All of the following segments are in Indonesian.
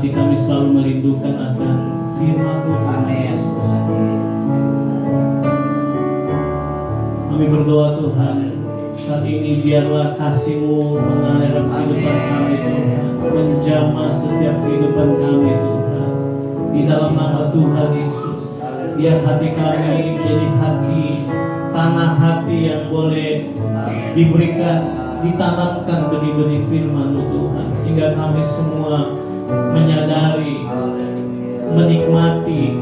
hati kami selalu merindukan akan firman-Mu. Amin. Kami berdoa Tuhan, saat ini biarlah kasih-Mu mengalir kehidupan kami Tuhan, menjamah setiap kehidupan kami Tuhan. Di dalam nama Tuhan Yesus, biar hati kami menjadi hati, tanah hati yang boleh diberikan, ditanamkan benih-benih firman-Mu Tuhan, sehingga kami semua menyadari, menikmati,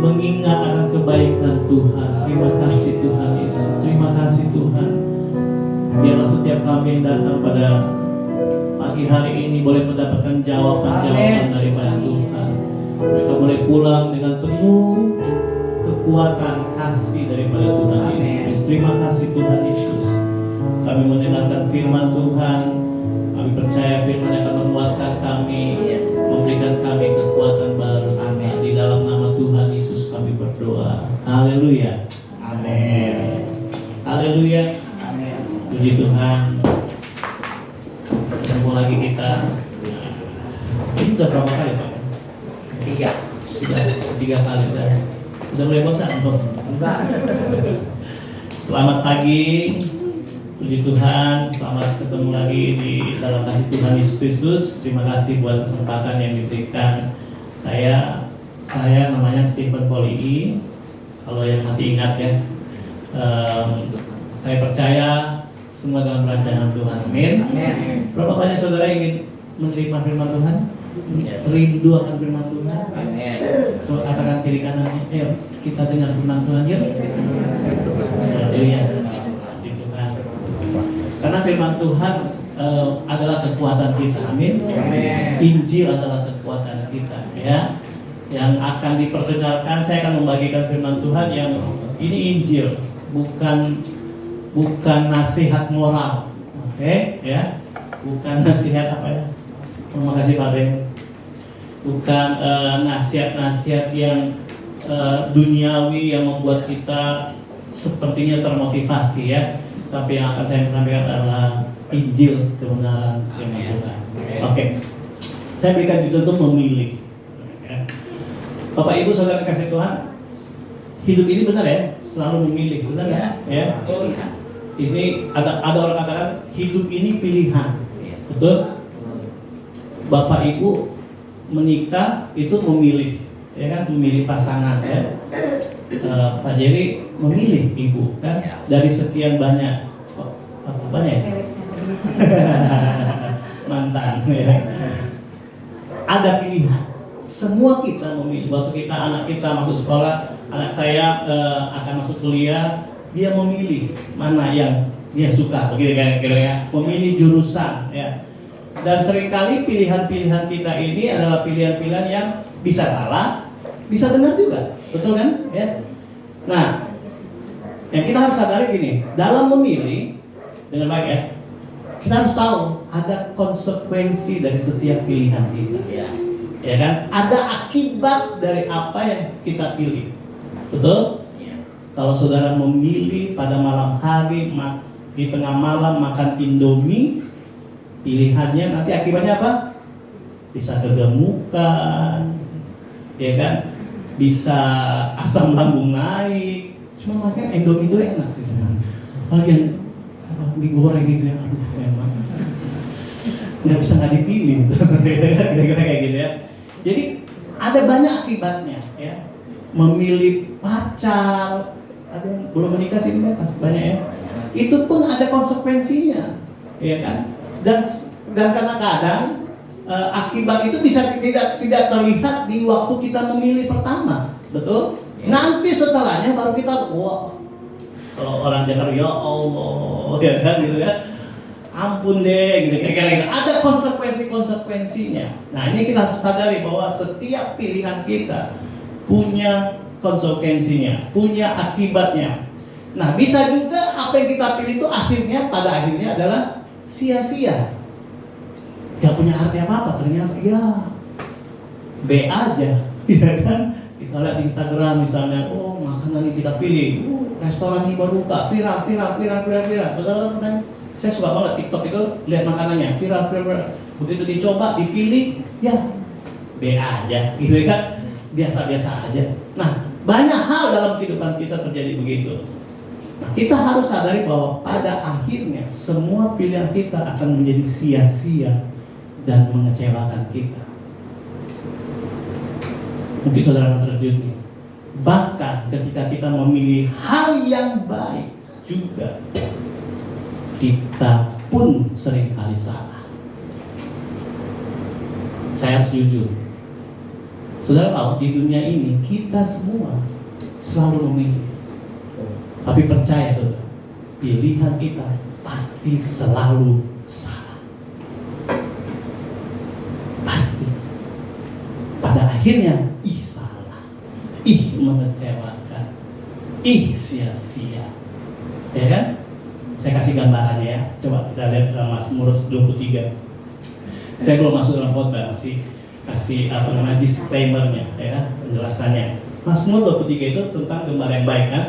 mengingat akan kebaikan Tuhan. Terima kasih Tuhan Yesus, terima kasih Tuhan. Biarlah setiap kami yang datang pada pagi hari ini boleh mendapatkan jawaban-jawaban daripada Tuhan. Mereka boleh pulang dengan penuh kekuatan kasih daripada Tuhan Yesus. Terima kasih Tuhan Yesus. Kami mendengarkan firman Tuhan. Kami percaya firman yang akan menguatkan kami, memberikan kami kekuatan baru. Amin. Di dalam nama Tuhan Yesus kami berdoa. Haleluya. Amin. Haleluya. Amin. Puji Tuhan. Ketemu lagi kita. Ini udah berapa kali Pak? 3. Sudah 3 kali dah. Udah mulai bosan belum? Enggak. Selamat pagi. Puji Tuhan, selamat ketemu lagi di dalam kasih Tuhan Yesus Kristus. Terima kasih buat kesempatan yang diberikan. Saya namanya Stephen Polii. Kalau yang masih ingat ya, saya percaya semua dalam rancangan Tuhan. Amin. Berapa banyak saudara ingin menerima firman Tuhan? Rindu akan firman Tuhan. Amin. So, katakan kiri kanannya, ayo kita dengar firman Tuhan yuk. Haleluya. Karena firman Tuhan adalah kekuatan kita, amin. Injil adalah kekuatan kita, ya. Yang akan diperdengarkan, saya akan membagikan firman Tuhan yang ini Injil, bukan nasihat moral, oke, ya. Bukan nasihat apa ya? Terima kasih Pak Ben. Bukan nasihat-nasihat yang duniawi yang membuat kita sepertinya termotivasi, ya. Tapi yang akan saya sampaikan adalah Injil, kebenaran firman Tuhan. Oke. Saya berikan judul itu memilih. Bapak Ibu Saudara kasih Tuhan, hidup ini benar ya, selalu memilih, benar ya? Ya. Ini ada orang katakan hidup ini pilihan, betul? Bapak Ibu menikah itu memilih, ya kan? Memilih pasangan, ya. Pak Jerry memilih ibu kan dari sekian banyak banyak mantan, ya. Ada pilihan. Semua kita memilih. Waktu anak kita masuk sekolah, anak saya akan masuk kuliah, dia memilih mana yang dia suka, begitu kan kira-kira, memilih jurusan, ya. Dan seringkali pilihan-pilihan kita ini adalah pilihan-pilihan yang bisa salah, bisa benar juga, betul kan? Ya. Nah, yang kita harus sadari gini, dalam memilih dengan baik ya, kita harus tahu ada konsekuensi dari setiap pilihan kita, ya kan? Ada akibat dari apa yang kita pilih, betul? Kalau saudara memilih pada malam hari di tengah malam makan Indomie, pilihannya nanti akibatnya apa? Bisa kegemukan, ya kan? Bisa asam lambung naik. Cuma makan Indomie itu enak sih sebenarnya. Apalagi yang digoreng gitu ya, aduh enak. Nggak dipilih gitu. Kira-kira kayak gitu ya. Jadi ada banyak akibatnya ya. Memilih pacar, ada yang belum menikah sih pasti banyak ya. Itu pun ada konsekuensinya, ya kan? Dan kadang-kadang akibat itu bisa tidak terlihat di waktu kita memilih pertama, betul? Nanti setelahnya baru kita, wah, kalau orang Jakarta ya Allah, ya kan gitu ya, ampun deh, gitu kira-kira. Ada konsekuensinya. Nah ini kita harus sadari bahwa setiap pilihan kita punya konsekuensinya, punya akibatnya. Nah bisa juga apa yang kita pilih itu pada akhirnya adalah sia-sia. Gak punya arti apa-apa, ternyata ya B aja, ya kan? Kita lihat di Instagram misalnya, oh makanan yang kita pilih, restoran ini baru buka, viral. Betul kan? Saya suka banget TikTok itu lihat makanannya, viral. Begitu dicoba, dipilih, ya B aja, gitu kan, biasa-biasa aja. Nah, banyak hal dalam kehidupan kita terjadi begitu. Nah, kita harus sadari bahwa pada akhirnya semua pilihan kita akan menjadi sia-sia dan mengecewakan kita. Mungkin saudara terjun nih. Bahkan ketika kita memilih hal yang baik juga, kita pun seringkali salah. Saya harus jujur. Saudara tahu, di dunia ini kita semua selalu memilih. Tapi percaya saudara, pilihan kita pasti selalu salah. Pasti. Pada akhirnya, salah. Mengecewakan. Sia-sia. Ya kan? Saya kasih gambarannya ya. Coba kita lihat dalam Mazmur 23. Saya belum masuk dalam khotbah, masih kasih disclaimer-nya ya, penjelasannya. Mazmur 23 itu tentang gembala yang baik kan?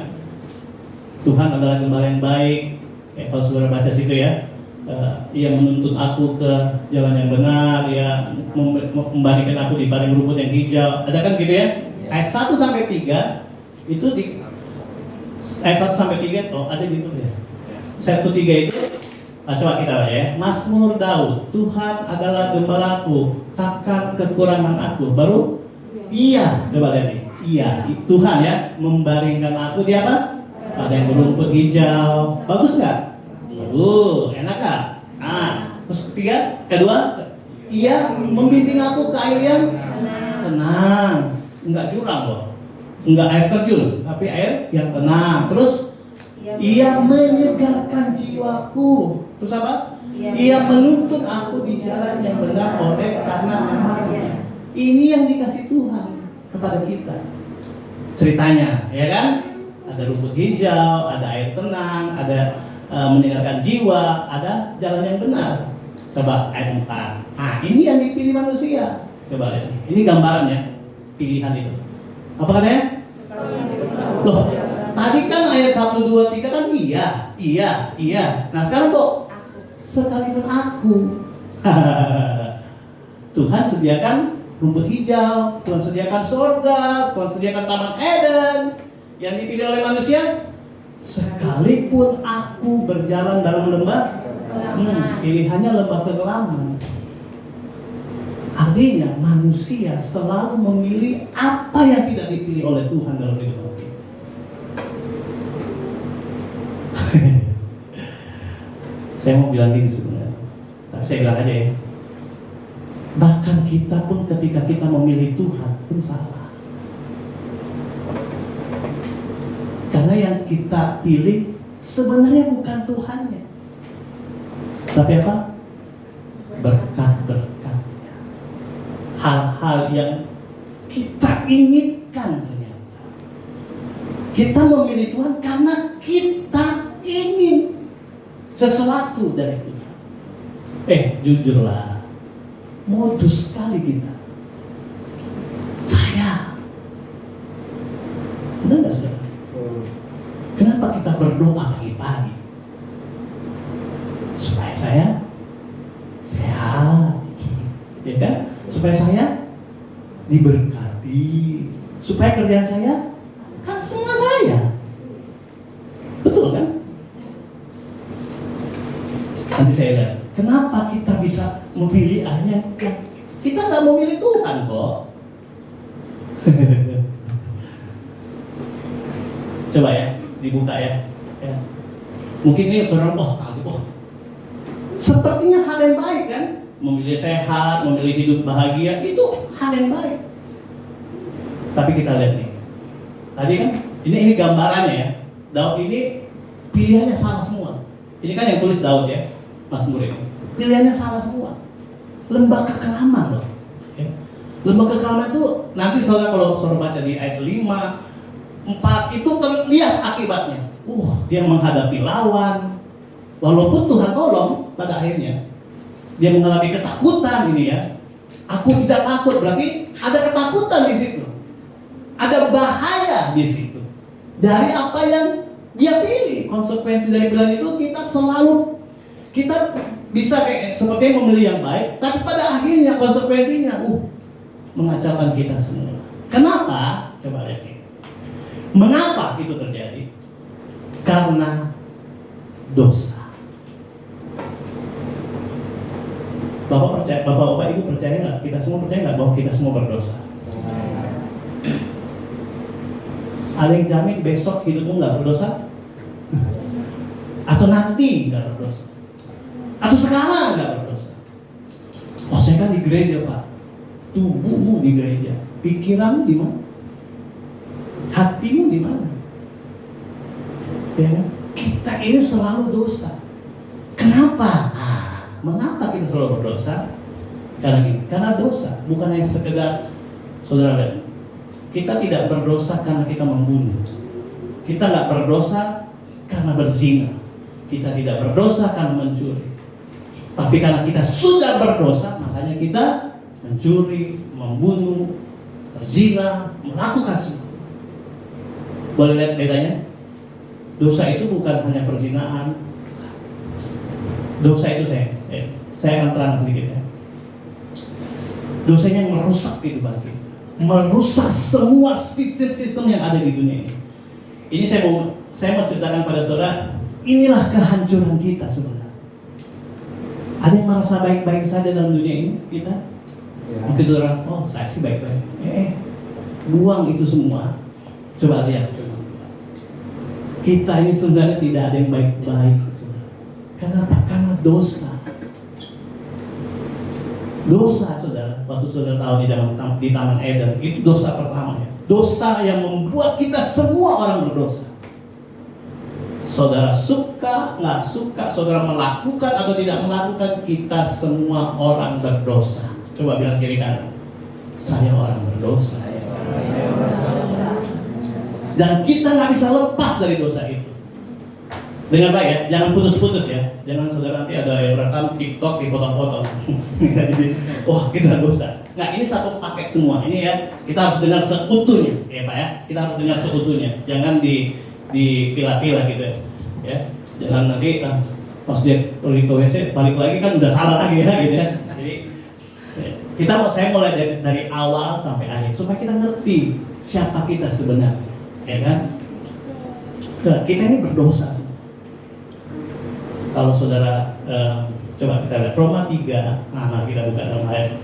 Tuhan adalah gembala yang baik. Kalau saudara baca situ ya, ia menuntun aku ke jalan yang benar, ia membandingkan aku di padang rumput yang hijau. Ada kan gitu ya? Ayat 1 sampai 3 itu di ayat 1 sampai 3 ada gitu ya. 1-3 itu coba kita baca ya. Mazmur Daud, Tuhan adalah gembalaku, takkan kekurangan aku. Baru iya, coba lihat nih. Iya, Tuhan ya membaringkan aku di apa? Padang rumput hijau. Bagus nggak? Enak kan? Nah, terus kedua, ia membimbing aku ke air yang tenang. Enggak jurang loh, enggak air terjun, tapi air yang tenang. Terus ia menyegarkan jiwaku. Terus apa? Ia menuntun aku di jalan yang benar oleh karena namanya. Ini yang dikasih Tuhan kepada kita. Ceritanya, ya kan? Ada rumput hijau, ada air tenang, ada menyegarkan jiwa, ada jalan yang benar. Coba ayat 4. Nah, ini yang dipilih manusia. Coba lihat. Ini gambarannya. Pilihan itu. Apa katanya? Loh, tadi kan ayat 1, 2, 3 kan iya. Nah sekarang kok sekalipun aku. Tuhan sediakan rumput hijau, Tuhan sediakan surga, Tuhan sediakan taman Eden. Yang dipilih oleh manusia, sekalipun aku berjalan dalam lembah, pilihannya lembah kegelapan. Artinya manusia selalu memilih apa yang tidak dipilih oleh Tuhan dalam hidup kita. Saya mau bilang gini sebenarnya, tapi saya bilang aja ya. Bahkan kita pun ketika kita memilih Tuhan pun salah. Karena yang kita pilih sebenarnya bukan Tuhannya, tapi apa? Berkat-berkat. Hal-hal yang kita inginkan ternyata. Kita memilih Tuhan karena kita ingin sesuatu dari Tuhan. Jujurlah, modus sekali kita. Saya, benar nggak saudara? Kenapa kita berdoa pagi-pagi? Supaya saya sehat, ya kan? Supaya saya diberkati, supaya kerjaan saya kan semua saya, betul kan? Nanti saya lihat kenapa kita bisa memilih akhirnya kita nggak memilih Tuhan kok. Coba ya dibuka ya. Mungkin ini saudara sepertinya hal yang baik kan? Memilih sehat, memilih hidup bahagia, itu hal yang baik. Tapi kita lihat nih, tadi kan ini gambarannya ya. Daud ini pilihannya salah semua. Ini kan yang tulis Daud ya, Mazmur ini. Pilihannya salah semua. Lembah kekelaman loh. Ya. Lembah kekelaman itu nanti kalau saudara baca di ayat 5, 4 itu terlihat akibatnya. Dia menghadapi lawan. Walaupun Tuhan tolong pada akhirnya. Dia mengalami ketakutan ini ya. Aku tidak takut, berarti ada ketakutan di situ. Ada bahaya di situ. Dari apa yang dia pilih. Konsekuensi dari pilihan itu kita bisa seperti memilih yang baik, tapi pada akhirnya konsekuensinya mengacaukan kita semua. Kenapa? Coba lihat nih. Mengapa itu terjadi? Karena dosa. Bapak Ibu percaya nggak? Kita semua percaya nggak bahwa kita semua berdosa? Ada yang jamin besok hidupmu nggak berdosa? Atau nanti nggak berdosa? Atau sekarang nggak berdosa? Oh, saya kan di gereja, Pak. Tubuhmu di gereja, pikiranmu di mana? Hatimu di mana? Ya, kita ini selalu dosa. Kenapa? Mengapa kita selalu berdosa? Karena dosa bukan hanya sekedar, saudara, kita tidak berdosa karena kita membunuh. Kita nggak berdosa karena berzina. Kita tidak berdosa karena mencuri. Tapi karena kita sudah berdosa, makanya kita mencuri, membunuh, berzina, melakukan semua. Boleh lihat bedanya? Dosa itu bukan hanya perzinaan. Dosa itu saya akan terang sedikit ya. Dosanya merusak kehidupan kita, merusak semua sistem yang ada di dunia ini. Ini saya mau ceritakan pada saudara, inilah kehancuran kita sebenarnya. Ada yang merasa baik-baik saja dalam dunia ini kita? Mungkin saudara, oh saya sih baik-baik. Buang itu semua. Coba lihat. Kita ini sebenarnya tidak ada yang baik-baik. Kenapa? Karena dosa. Dosa, saudara. Waktu saudara tahu di Taman Eden, itu dosa pertamanya. Dosa yang membuat kita semua orang berdosa. Saudara suka, nggak suka, saudara melakukan atau tidak melakukan, kita semua orang berdosa. Coba bilang kiri kanan. Saya orang berdosa. Dan kita nggak bisa lepas dari dosa itu. Dengan baik ya, jangan putus-putus ya. Jangan saudara nanti ada yang rekam TikTok di foto-foto. Jadi, wah kita dosa. Nah ini satu paket semua. Ini ya, kita harus dengar seutuhnya, ya Pak ya. Kita harus dengar seutuhnya. Jangan dipilah-pilah gitu ya. Jangan nanti pas dia pergi ke WC balik lagi kan udah salah lagi ya gitu ya. Jadi saya mulai dari awal sampai akhir supaya kita ngerti siapa kita sebenarnya, ya kan? Nah, kita ini berdosa. Kalau saudara coba kita lihat Roma 3, nah kita buka dalam ayat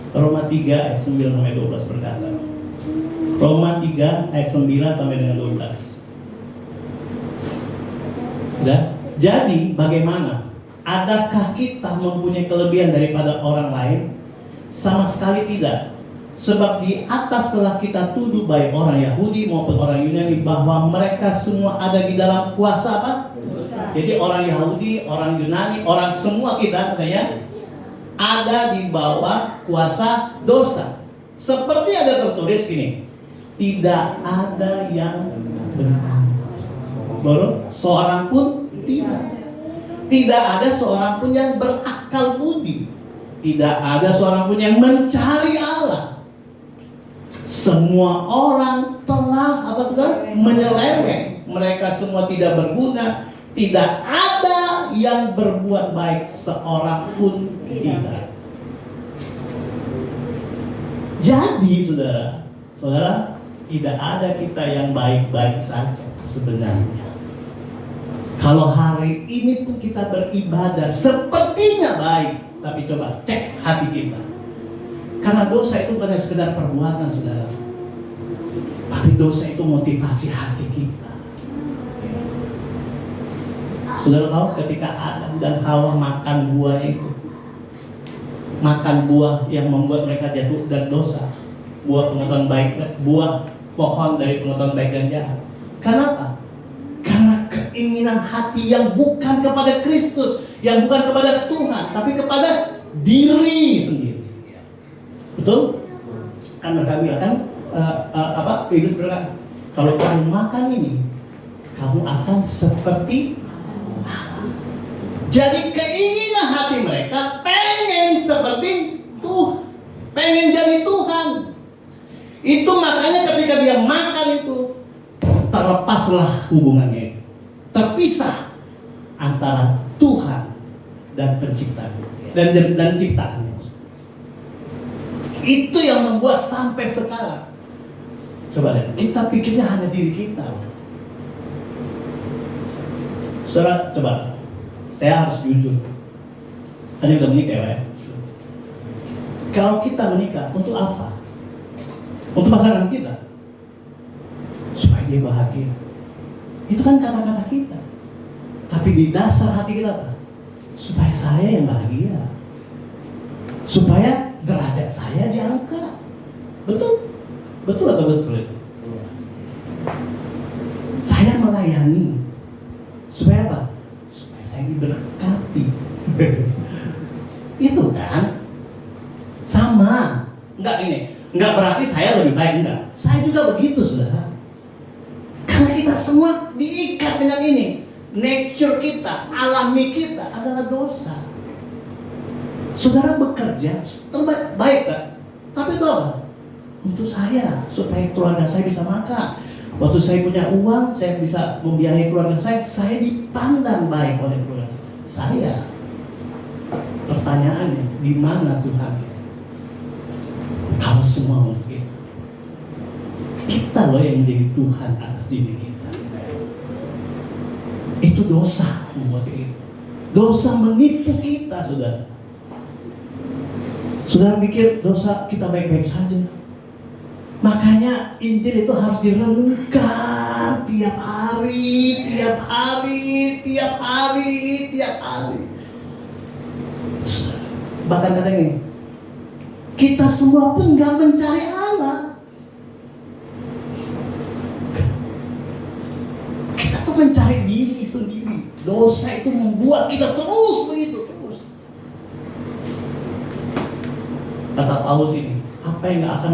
Roma 3 ayat 9 sampai 12 berkata. Roma 3 ayat 9 sampai dengan 12. Sudah? Jadi bagaimana? Adakah kita mempunyai kelebihan daripada orang lain? Sama sekali tidak. Sebab di atas telah kita tuduh baik orang Yahudi maupun orang Yunani bahwa mereka semua ada di dalam kuasa apa? Dosa. Jadi orang Yahudi, orang Yunani, orang semua kita katanya ada di bawah kuasa dosa. Seperti ada tertulis gini, tidak ada yang benar. Baru seorang pun tidak. Tidak ada seorang pun yang berakal budi. Tidak ada seorang pun yang mencari Allah. Semua orang telah menyeleweng. Mereka semua tidak berguna. Tidak ada yang berbuat baik, seorang pun tidak. Jadi saudara, tidak ada kita yang baik-baik saja sebenarnya. Kalau hari ini pun kita beribadah sepertinya baik, tapi coba cek hati kita. Karena dosa itu bukan sekedar perbuatan, saudara. Tapi dosa itu motivasi hati kita. Saudara tahu ketika Adam dan Hawa makan buahnya itu, makan buah yang membuat mereka jatuh dan dosa, buah pengetahuan baik, buah pohon dari pengetahuan baik dan jahat. Kenapa? Karena keinginan hati yang bukan kepada Kristus, yang bukan kepada Tuhan, tapi kepada diri sendiri. Betul? Kan mereka bilang kan Iblis berkata, kalau kamu makan ini, kamu akan seperti Allah. Jadi keinginan hati mereka pengen seperti Tuhan, pengen jadi Tuhan. Itu makanya ketika dia makan itu, terlepaslah hubungannya itu, terpisah antara Tuhan dan penciptaan dan ciptaan. Itu yang membuat sampai sekarang. Coba lihat, kita pikirnya hanya diri kita. Saudara, coba, saya harus jujur. Ada yang udah menikah ya? Kalau kita menikah, untuk apa? Untuk pasangan kita, supaya dia bahagia. Itu kan kata-kata kita. Tapi di dasar hati kita apa? Supaya saya yang bahagia, supaya derajat saya diangkat. Betul? Betul atau betul itu? Saya melayani supaya apa? Supaya saya diberkati. Itu kan sama. Enggak berarti saya lebih baik, enggak. Saya juga begitu, saudara. Karena kita semua diikat dengan ini. Nature kita, alami kita adalah dosa. Saudara bekerja terbaik kan? Tapi itu apa? Untuk saya, supaya keluarga saya bisa makan. Waktu saya punya uang, saya bisa membiayai keluarga saya dipandang baik oleh keluarga saya. Pertanyaannya, di mana Tuhan? Kalau semua untuk itu, kita loh yang menjadi Tuhan atas diri kita. Itu dosa membuat itu. Dosa menipu kita, saudara. Saudara pikir dosa kita baik-baik saja. Makanya Injil itu harus direnungkan tiap hari. Bahkan kadang ini, kita semua pun gak mencari Allah. Kita tuh mencari diri sendiri. Dosa itu membuat kita terus begitu. Kata Paulus ini, apa yang gak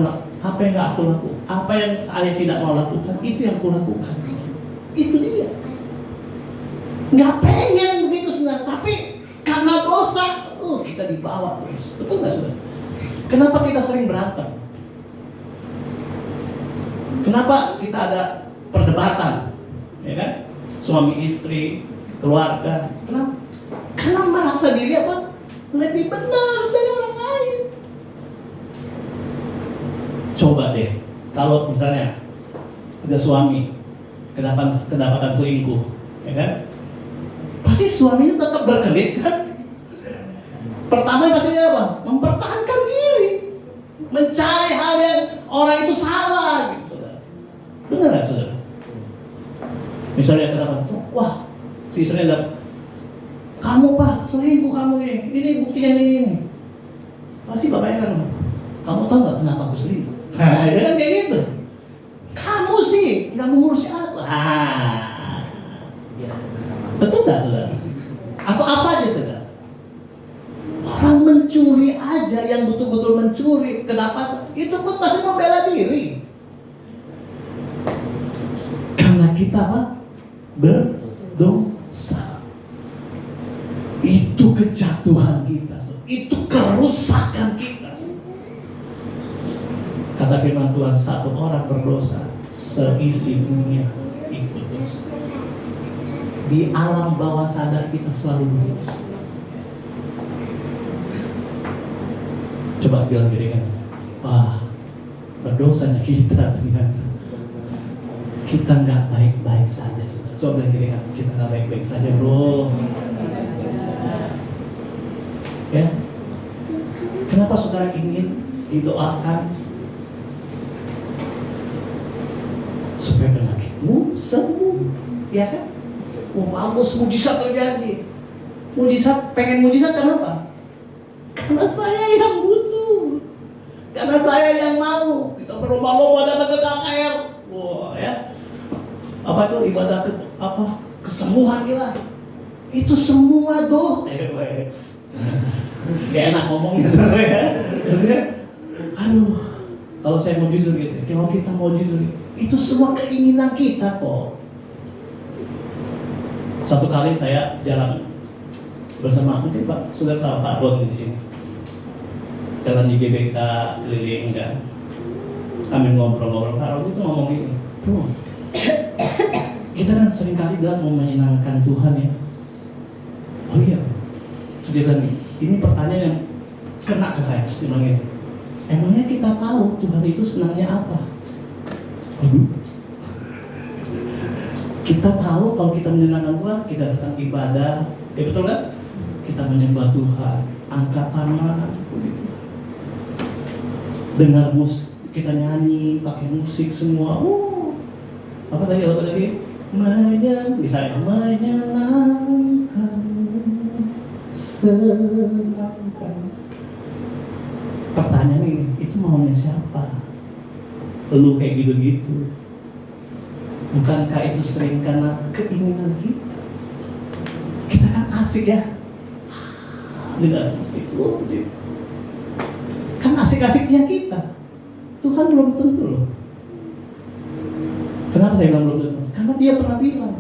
aku lakukan, apa yang saya tidak mau lakukan, itu yang aku lakukan. Itu dia. Gak pengen begitu sebenarnya, tapi karena dosa, kita dibawa terus. Betul gak saudara? Kenapa kita sering berantem? Kenapa kita ada perdebatan? Ya kan? Suami istri, keluarga. Kenapa? Karena merasa diri apa? Lebih benar dari orang lain. Coba deh, kalau misalnya ada suami kedapatan selingkuh, ya kan? Pasti suaminya tetap berkelit kan? Pertama pasti apa? Mempertahankan diri, mencari hal yang orang itu salah, gitu, saudara. Benar nggak, saudara? Misalnya kedapatan, wah, si istrinya ada, kamu pak selingkuh kamu ini buktinya ini. Pasti bapaknya kan, kamu tahu nggak kenapa aku selingkuh? Nah, ya kan kayak gitu. Kamu sih nggak mengurusi aku. Betul nggak, saudara? Atau apa aja, saudara? Orang mencuri aja, yang betul-betul mencuri kedapatan, itu pun pasti membela diri. Karena kita apa? Berdosa. Itu kejatuhan kita, itu kerusakan kita. Kata firman Tuhan, satu orang berdosa, seisi dunia ikut dosa. Di alam bawah sadar kita selalu begitu. Coba bilang diri kan, wah, berdosanya kita ternyata. Kita nggak baik-baik saja, saudara. Coba bilang diri kan, kita nggak baik-baik saja, bro. Ya, kenapa saudara ingin didoakan supaya penyakitmu sembuh, ya kan? Bagus, mujizat terjadi. Pengen mujizat kenapa? Karena saya yang butuh, karena saya yang mau. Kita berlomba-lomba datang ke KKR, wah ya, apa itu ibadah kesembuhan kita. Itu semua doh. Gak enak ngomongnya sebenarnya. Aduh, kalau saya mau jujur gitu, kalau kita mau jujur, itu semua keinginan kita kok. Satu kali saya jalan bersama mungkin Pak, sudah sama Pak Don di sini. Jalan di GBK keliling kan. Kami ngobrol-ngobrol, Pak Don itu ngomong gini. Kita kan sering kali bilang mau menyenangkan Tuhan ya. Oh iya. Dia bilang ini pertanyaan yang kena ke saya. Dia bilang gini, Emangnya kita tahu Tuhan itu senangnya apa? Kita tahu kalau kita menyenangkan Tuhan, kita datang ibadah, ya betul kan? Kita menyembah Tuhan, angkat tangan, dengar musik, kita nyanyi, pakai musik semua. Apa tadi? Misalnya menyenangkan, senangkan. Pertanyaan ini, itu maunya siapa? Lu kayak gitu-gitu. Bukankah itu sering karena keinginan kita? Kita kan asik ya dengan musik. Kan asik-asiknya kita. Tuhan belum tentu loh. Kenapa saya bilang belum tentu? Karena dia pernah bilang,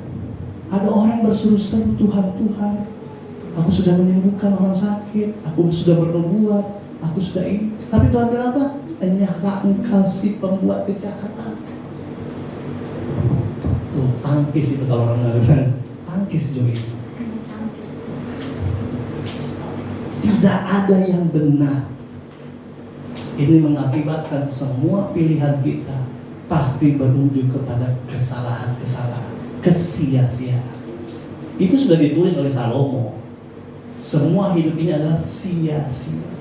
ada orang berseru-seru, Tuhan, Tuhan, aku sudah menyembuhkan orang sakit, aku sudah bernubuat, aku sudah ini. Tapi Tuhan bilang apa? Enyahlah engkau si pembuat kejahatan. Tuh, tangkis itu kalau orang bilang, tangkis juga itu. Tidak ada yang benar. Ini mengakibatkan semua pilihan kita pasti berujung kepada kesalahan-kesalahan, kesia-siaan. Itu sudah ditulis oleh Salomo. Semua hidup ini adalah sia-sia.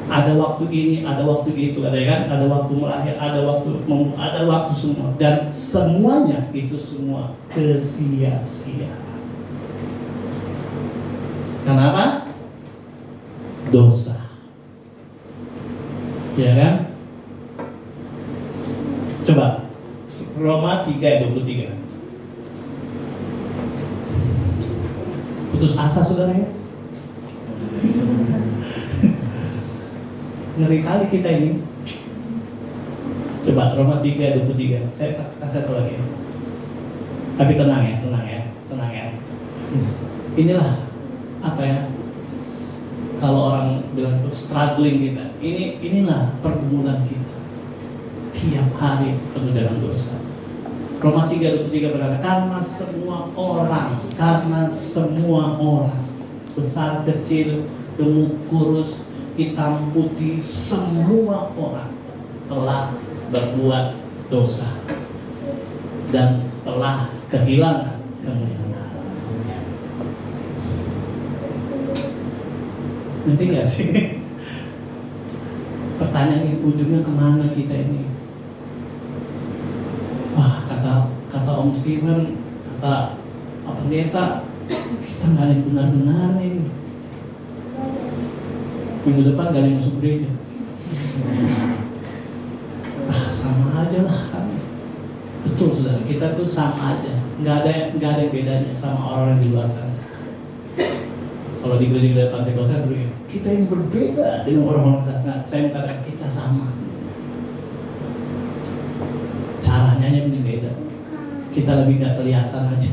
Ada waktu ini, ada waktu itu, ada kan? Ada waktu melahir, ada waktu semua, dan semuanya itu semua kesia-siaan. Kenapa? Dosa. Ya kan? Coba Roma 3:23. Putus asa saudara ya? Ngeri kali kita ini. Coba Roma 3:23. Saya kasih satu lagi. Tapi tenang ya. Inilah apa ya? Kalau orang bilang itu struggling kita. Inilah pergumulan kita. Tiap hari penuh dengan dosa. Roma 3:23 berkata, karena semua orang besar kecil, gemuk kurus, hitam putih, semua orang telah berbuat dosa dan telah kehilangan kemuliaan Allah. Ngerti gak sih? Pertanyaan ini ujungnya kemana kita ini? Wah, kata Om Steven, kata Pak Pendeta, kita nggak ada yang benar-benar ini. Minggu depan gak ada yang masuk gereja. Sama aja lah kan. Betul saudara, kita tuh sama aja. Nggak ada yang bedanya sama orang di luar sana. Kalau di gereja Pantekosta sebenarnya kita yang berbeda dengan orang-orang sana. Saya mengatakan kita sama. Caranya yang beda. Kita lebih nggak kelihatan aja.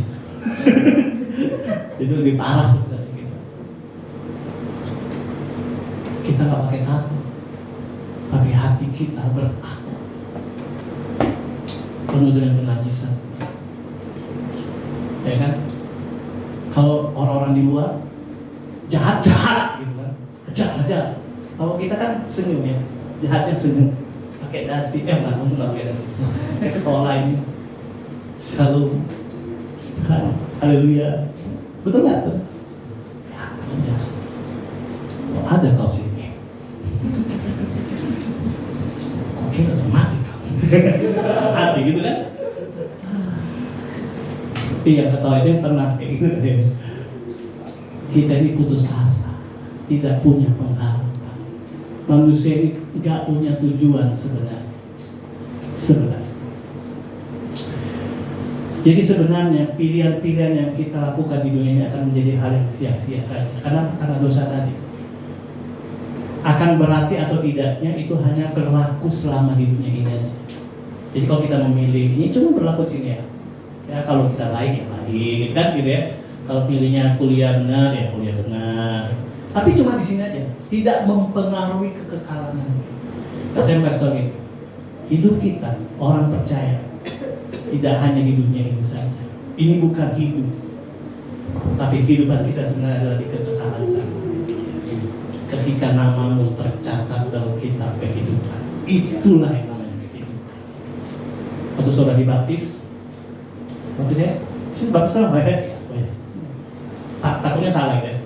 Jadi lebih parah saudara. Kita nggak pakai tato, tapi hati kita bertato, penuh dengan penajisan, ya kan? Kalau orang-orang di luar jahat gitu kan, jahat. Kalau kita kan senyum ya, jahatnya senyum, pakai dasi, nggak pakai dasi, kayak sekolah ini, shalom, haleluya, betul nggak tuh? Ya, ada kau sih. Kira mati kamu. Hati gitu kan? Iya, ketawa itu pernah kayak gitu deh. Kita ini putus asa, tidak punya pengharapan. Manusia ini nggak punya tujuan sebenarnya. Jadi sebenarnya pilihan-pilihan yang kita lakukan di dunia ini akan menjadi hal yang sia-sia saja. Karena dosa tadi. Akan berarti atau tidaknya itu hanya berlaku selama di dunia ini aja. Jadi kalau kita memilih ini cuma berlaku sini ya. Ya kalau kita baik ya baik, gitu kan gitu ya. Kalau pilihnya kuliah benar ya kuliah benar. Tapi cuma di sini aja, tidak mempengaruhi kekekalan. Nah, saya mau kasih tahu gitu. Hidup kita orang percaya tidak hanya di dunia ini saja. Ini bukan hidup, tapi kehidupan kita sebenarnya adalah di kekekalan sana. ketika namamu tercatat dalam kitab kehidupan. Itulah yang namanya kehidupan. Waktu saudara dibaptis, waktu saya baptis salah ya? Takutnya salah ya.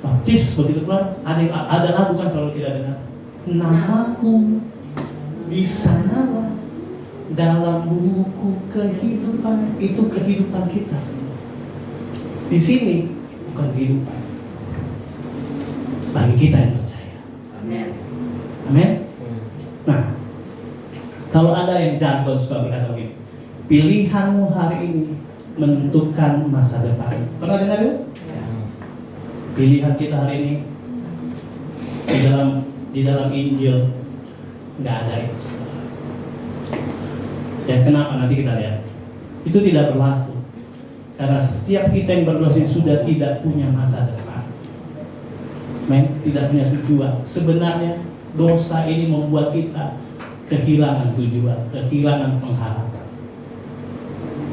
Baptis begitu keluar, adalah bukan selalu tidak dengar. Namaku di sanalah dalam buku kehidupan. Itu kehidupan kita semua. Di sini bukan kehidupan bagi kita yang percaya. Amin. Amin. Nah, kalau ada yang jargon suka berkata begini, pilihanmu hari ini menentukan masa depan. Pernah dengar itu? Pilihan kita hari ini di dalam Injil nggak ada itu. Ya kenapa? Nanti kita lihat. Itu tidak berlaku karena setiap kita yang berdosa sudah tidak punya masa depan. Tidak punya tujuan. Sebenarnya dosa ini membuat kita kehilangan tujuan, kehilangan pengharapan.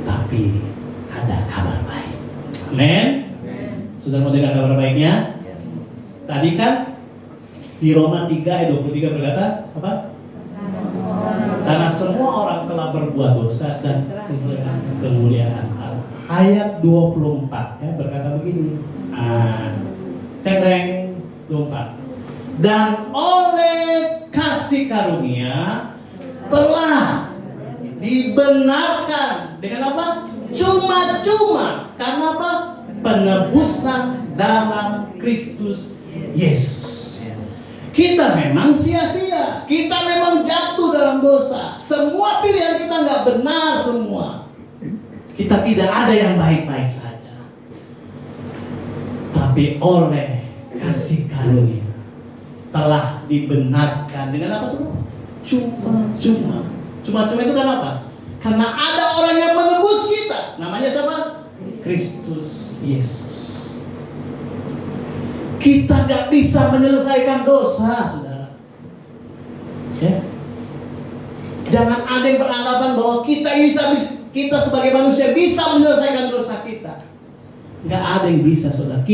Tapi ada kabar baik. Amin. Sudah mau dengar kabar baiknya? Yes. Tadi kan di Roma 3 ayat 23 berkata apa? Karena semua orang telah berbuat dosa dan kemuliaan Allah. Ayat 24 ya berkata begini. Cereng 24. Dan oleh kasih karunia telah dibenarkan dengan apa? Cuma-cuma. Karena apa? Penebusan dalam Kristus Yesus. Kita memang sia-sia, kita memang jatuh dalam dosa. Semua pilihan kita nggak benar semua. Kita tidak ada yang baik-baik saja. Tapi oleh kasih karunia telah dibenarkan dengan apa semua? Cuma-cuma. Cuma-cuma itu kan apa? Karena ada orang yang menebus kita. Namanya siapa? Kristus Yesus. Kita gak bisa menyelesaikan dosa, saudara. Ya. Jangan ada yang beranggapan bahwa kita sebagai manusia bisa menyelesaikan dosa kita. Gak ada yang bisa, saudara.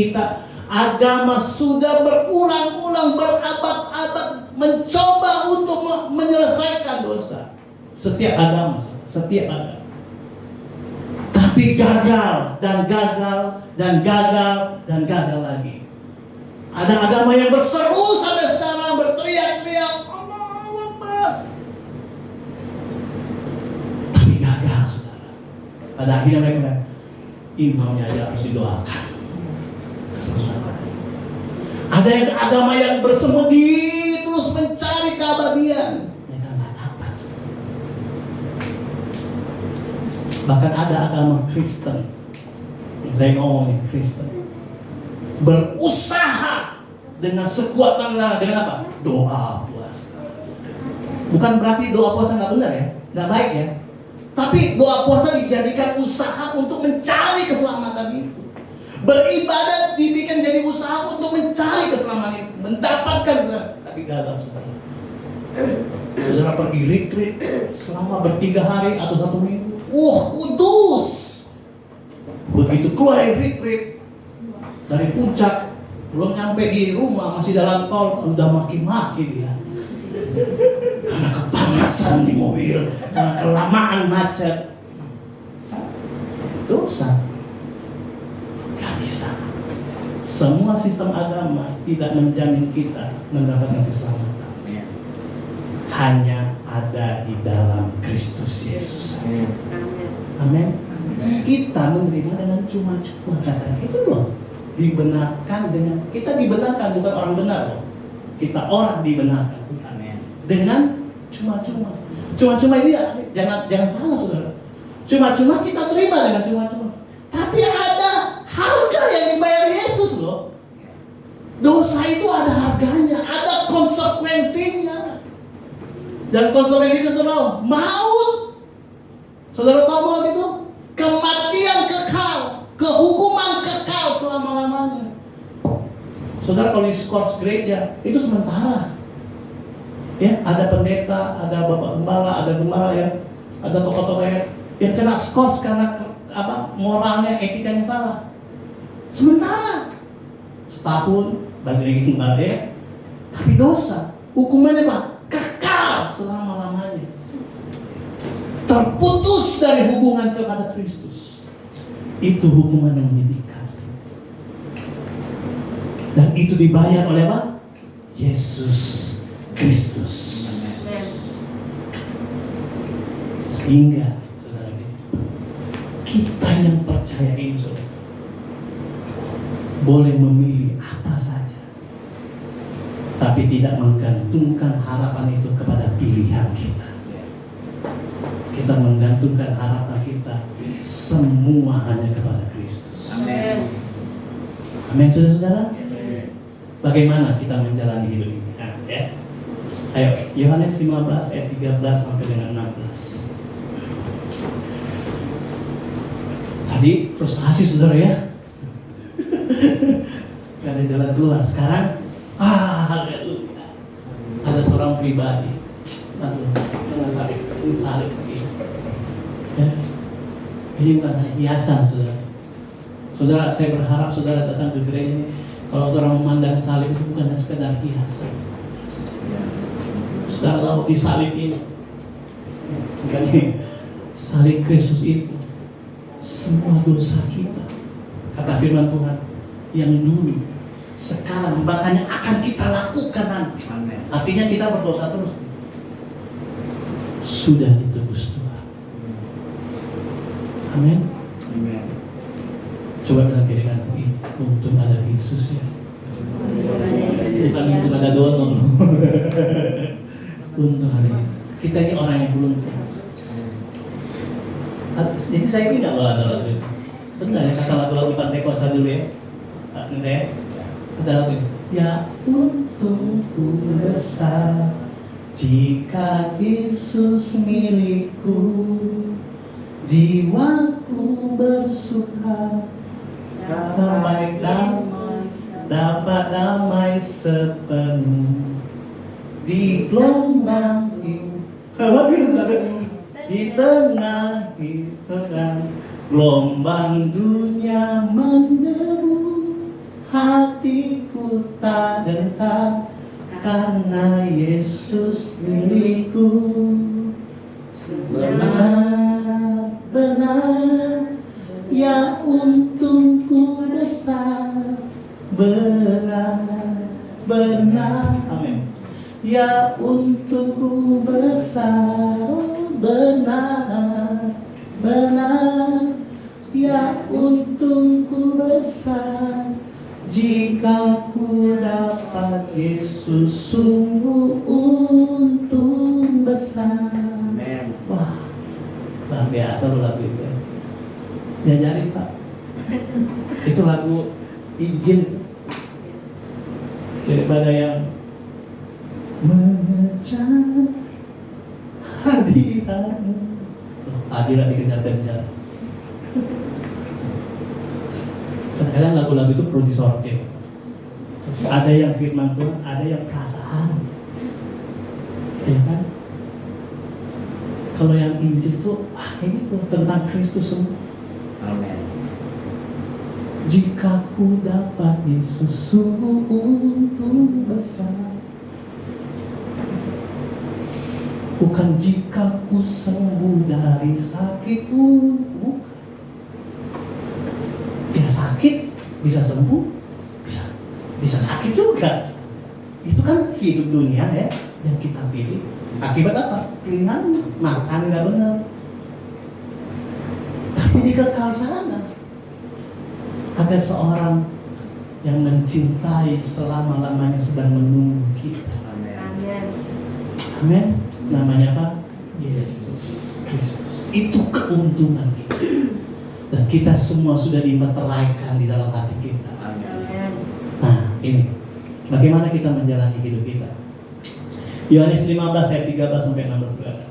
Agama sudah berulang-ulang, berabad-abad mencoba untuk menyelesaikan dosa. Setiap agama. Tapi gagal lagi. Ada agama yang berseru sampai sekarang, berteriak-teriak, Allahu Akbar. Tapi gagal, saudara. Pada akhirnya mereka bilang, imamnya aja harus didoakan. Ada yang agama yang bersemedi terus mencari keabadian. Mereka nggak dapat. Bahkan ada agama Kristen, saya ngomongin Kristen, berusaha dengan sekuat tenaga dengan apa? Doa puasa. Bukan berarti doa puasa nggak benar ya, nggak baik ya. Tapi doa puasa dijadikan usaha untuk mencari keselamatan itu. Beribadat dibikin jadi usaha untuk mencari keselamatan itu, mendapatkan keselamatan. Tapi gagal, saudara. Saudara pergi retreat selama 3 hari atau 1 minggu. Kudus. Begitu keluar dari retreat, dari puncak, belum nyampe di rumah, masih dalam tol, udah maki-maki dia. Karena kepanasan di mobil, karena kelamaan macet. Dosa. Gak bisa. Semua sistem agama tidak menjamin kita mendapatkan keselamatan. Hanya ada di dalam Kristus Yesus. Amin. Kita menerima dengan cuma-cuma, katanya. Itu loh. Kita dibenarkan, bukan orang benar loh. Kita orang dibenarkan. Amin. Dengan cuma-cuma. Cuma-cuma ini jangan salah, saudara. Cuma-cuma kita terima dengan cuma-cuma. Tapi ada harga yang dibayar Yesus loh. Dosa itu ada harganya, ada konsekuensinya. Dan konsekuensinya itu maut. Saudara tahu maut itu? Kematian kekal, kehukuman kekal selama-lamanya. Saudara kalau di skors gereja itu sementara. Ya, ada pendeta, ada bapak gembala, ada gembala yang ada tokoh-tokoh yang kena skors karena moralnya, etikanya salah. Sementara setahun balik lagi kembali, Tapi dosa, hukumannya apa? Kekal selama-lamanya. Terputus dari hubungan kepada Kristus. Itu hukuman yang menyedihkan. Dan itu dibayar oleh apa? Yesus Kristus. Sehingga saudara, kita yang percaya ini, saudara, boleh memilih apa saja, tapi tidak menggantungkan harapan itu kepada pilihan kita. Kita menggantungkan harapan kita semua hanya kepada Kristus. Amin. Amin, saudara-saudara. Bagaimana kita menjalani hidup ini? Nah, ya. Ayo, Yohanes 15 ayat 13 sampai dengan 16. Tadi frustasi, saudara, ya. Gak ada jalan keluar. Sekarang, haleluya, ada seorang pribadi. Aduh, jangan salib ini. Ya. Ini bukan hanya hiasan, saudara. Saudara, saya berharap saudara datang ke gereja ini, kalau saudara memandang salib itu bukan sekedar hiasan. Saudara tahu di salib ini, bukan ini, salib Kristus itu semua dosa kita, kata firman Tuhan, yang dulu, sekarang, bahkan yang akan kita lakukan nanti. Amin. Artinya kita berdosa terus, sudah ditebus Tuhan. Amin. Amin. Coba bilang kiri kan, untung ada Yesus ya. Bukan untung ada donor. Untung ada Yesus. Kita ini orang yang belum. Jadi saya ini nggak bahasa lagu itu. Benar ya, kata lagu-lagu Pantai Kosta dulu ya. Nanti ya. Ada lagu ini. Ya untungku besar jika Yesus milikku, jiwaku bersuka dapat damai sepenuh di gelombang di tengah gelombang dunia menderu, hatiku tak gentar karena Yesus milikku. Benar, ya untungku besar, benar, amin. Ya untungku besar, benar, ya untungku besar, jika ku dapat Yesus, sungguh untung besar. Amin. Wah, luar biasa loh lagu itu. Diajarin Pak. Itu lagu Injil. Daripada yang mengejar hadiratmu. Hadirat dikejar-kejar. Kadang-kadang lagu-lagu itu perlu disortir. Ada yang firman Tuhan, ada yang perasaan. Ya kan? Kalau yang Injil tuh, kayak gitu, tentang Kristus semua. Amin. Jika ku dapat Yesus, sungguh untung besar. Bukan jika ku sembuh dari sakitku, bukan. Ya sakit, bisa sembuh, bisa sakit juga. Itu kan hidup dunia ya, yang kita pilih. Akibat apa? Pilihan makan nggak benar. Tapi di kekal sana ada seorang yang mencintai selama-lamanya sedang menunggu kita. Amin. Amin. Namanya apa? Yesus Kristus. Itu keuntungan kita. Dan kita semua sudah dimeteraikan di dalam hati kita. Amin. Nah, ini bagaimana kita menjalani hidup kita. Yohanes 15 ayat 13 sampai 16 berkata,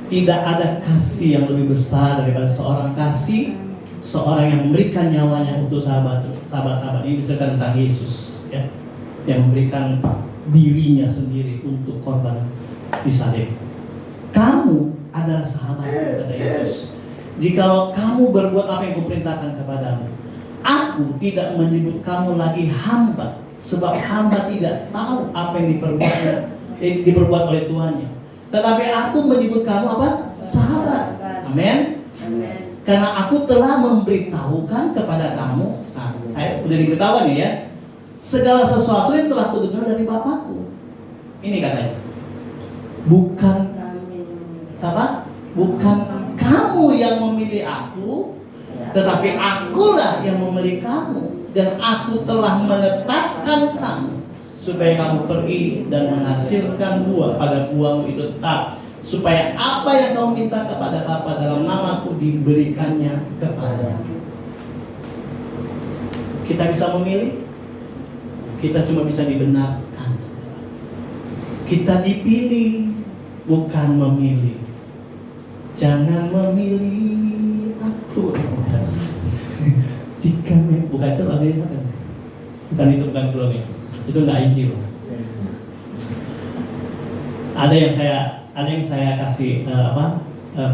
tidak ada kasih yang lebih besar daripada seorang kasih seorang yang memberikan nyawanya untuk sahabat-sahabat. Ini bicara tentang Yesus, ya, yang memberikan dirinya sendiri untuk korban disalib. Kamu adalah sahabatku, kata Yesus, jikalau kamu berbuat apa yang kuperintahkan kepadamu. Aku tidak menyebut kamu lagi hamba, sebab hamba tidak tahu apa yang diperbuat oleh Tuhannya. Tetapi aku menyebut kamu apa? Sahabat. Amin. Amin. Karena aku telah memberitahukan kepada kamu, nah, saya udah diberitahukan ya, segala sesuatu yang telah kudengar dari Bapakku. Ini katanya, bukan siapa? Bukan kamu yang memilih aku, tetapi akulah yang memilih kamu, dan aku telah menetapkan kamu supaya kamu pergi dan menghasilkan buah, pada buahmu itu tetap, supaya apa yang kau minta kepada Bapa dalam namaku diberikannya kepada. Kita bisa memilih, kita cuma bisa dibenarkan. Kita dipilih, bukan memilih. Jangan memilih aku. Jika bukan itu lagi kan? Bukan itu, bukan belum ya. Itu nggak ideal. Ada yang saya kasih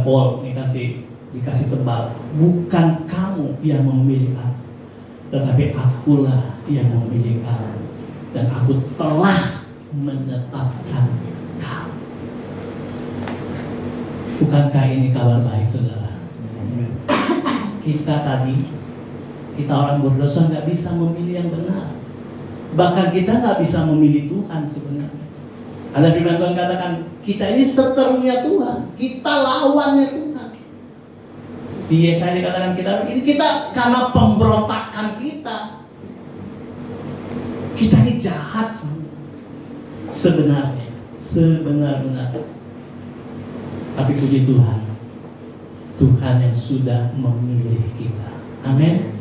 poll, dikasih tebal. Bukan kamu yang memilih aku, tetapi akulah yang memilih kamu, dan aku telah menetapkan kamu. Bukankah ini kabar baik, saudara? Kita orang berdosa nggak bisa memilih yang benar. Bahkan kita nggak bisa memilih Tuhan sebenarnya. Ada firman Tuhan katakan, kita ini seterunya Tuhan, kita lawannya Tuhan. Di Yesaya dikatakan kita karena pemberontakan kita ini jahat sebenarnya, sebenar-benar. Tapi puji Tuhan, Tuhan yang sudah memilih kita. Amin.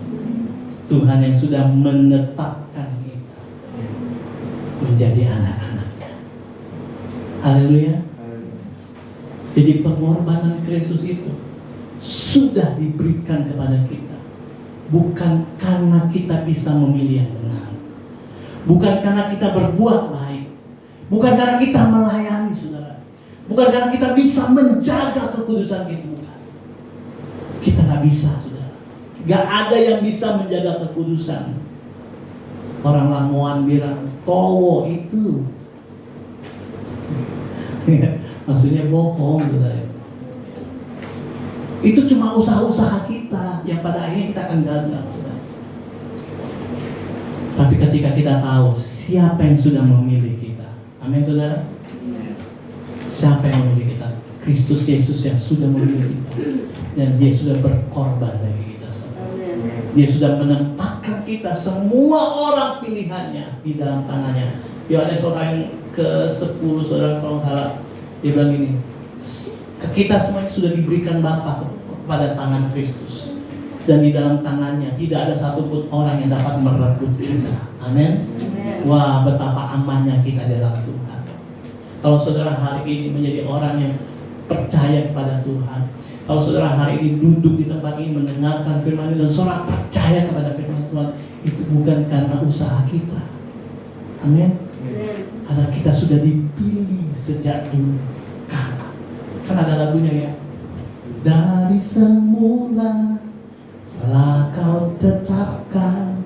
Tuhan yang sudah menetapkan kita menjadi anak-anak. Haleluya. Jadi pengorbanan Kristus itu sudah diberikan kepada kita, bukan karena kita bisa memilih yang benar, bukan karena kita berbuat baik, bukan karena kita melayani, saudara, bukan karena kita bisa menjaga kekudusan kita, bukan. Kita nggak bisa, saudara. Gak ada yang bisa menjaga kekudusan. Orang Lamongan bilang towo itu maksudnya bohong, saudara. Itu cuma usaha-usaha kita yang pada akhirnya kita akan gagal, saudara. Tapi ketika kita tahu siapa yang sudah memilih kita, amin, saudara. Siapa yang memilih kita? Kristus Yesus yang sudah memilih kita, dan Dia sudah berkorban bagi kita, saudara. Dia sudah menempatkan kita, semua orang pilihannya di dalam tangannya. Yohanes pasal yang ke-10, saudara, kalau salah, dia bilang gini, kita semuanya sudah diberikan Bapa kepada tangan Kristus, dan di dalam tangannya tidak ada satupun orang yang dapat merebut kita. Amin. Wah, betapa amannya kita dalam Tuhan. Kalau saudara hari ini menjadi orang yang percaya kepada Tuhan, kalau saudara hari ini duduk di tempat ini mendengarkan firman ini dan saudara percaya kepada firman Tuhan, itu bukan karena usaha kita. Amin. Karena kita sudah dipilih sejak dulu kala. Kan ada lagunya ya. Dari semula telah kau tetapkan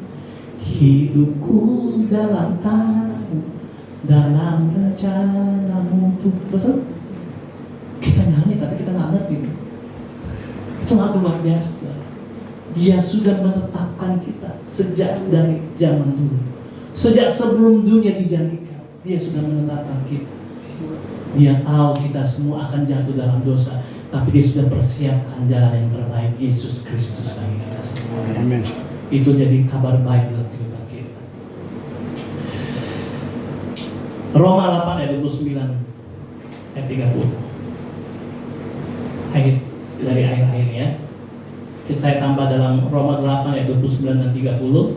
hidupku dalam tanganmu, dalam rencanamu. Betul? Kita nyanyi tapi kita nggak ngerti. Itu lagu luar biasa. Dia sudah menetapkan kita sejak dari zaman dulu. Sejak sebelum dunia dijadikan, Dia sudah menetapkan kita. Dia tahu kita semua akan jatuh dalam dosa, tapi Dia sudah persiapkan jalan yang terbaik, Yesus Kristus bagi kita semua. Amin. Itu jadi kabar baik dalam kehidupan kita. Roma 8 ayat 29 ayat 30. Ayat dari akhir-akhir ya. Saya tambah dalam Roma 8 ayat 29 dan 30.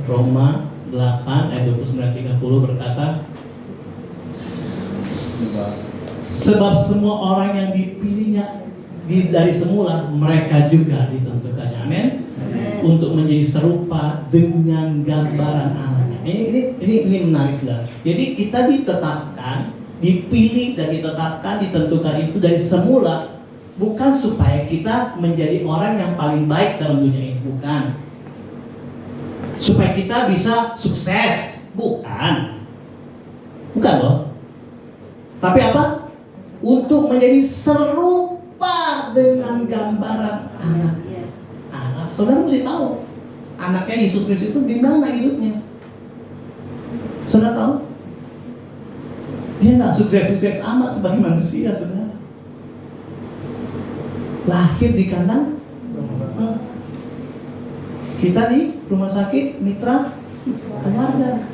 Roma 8 ayat 29-30 berkata, sebab semua orang yang dipilihnya dari semula, mereka juga ditentukannya, amin, untuk menjadi serupa dengan gambaran anaknya. Ini menarik, saudara. Jadi kita ditetapkan, dipilih dan ditetapkan, ditentukan itu dari semula, bukan supaya kita menjadi orang yang paling baik dalam dunia ini, bukan. supaya kita bisa sukses. Bukan loh. Tapi apa? Untuk menjadi serupa dengan gambaran anak. Saudara mesti tahu anaknya Yesus Kristus itu di mana hidupnya. Saudara tahu? Dia nggak sukses-sukses amat sebagai manusia, saudara. Lahir di kandang. Kita di rumah sakit mitra keluarga.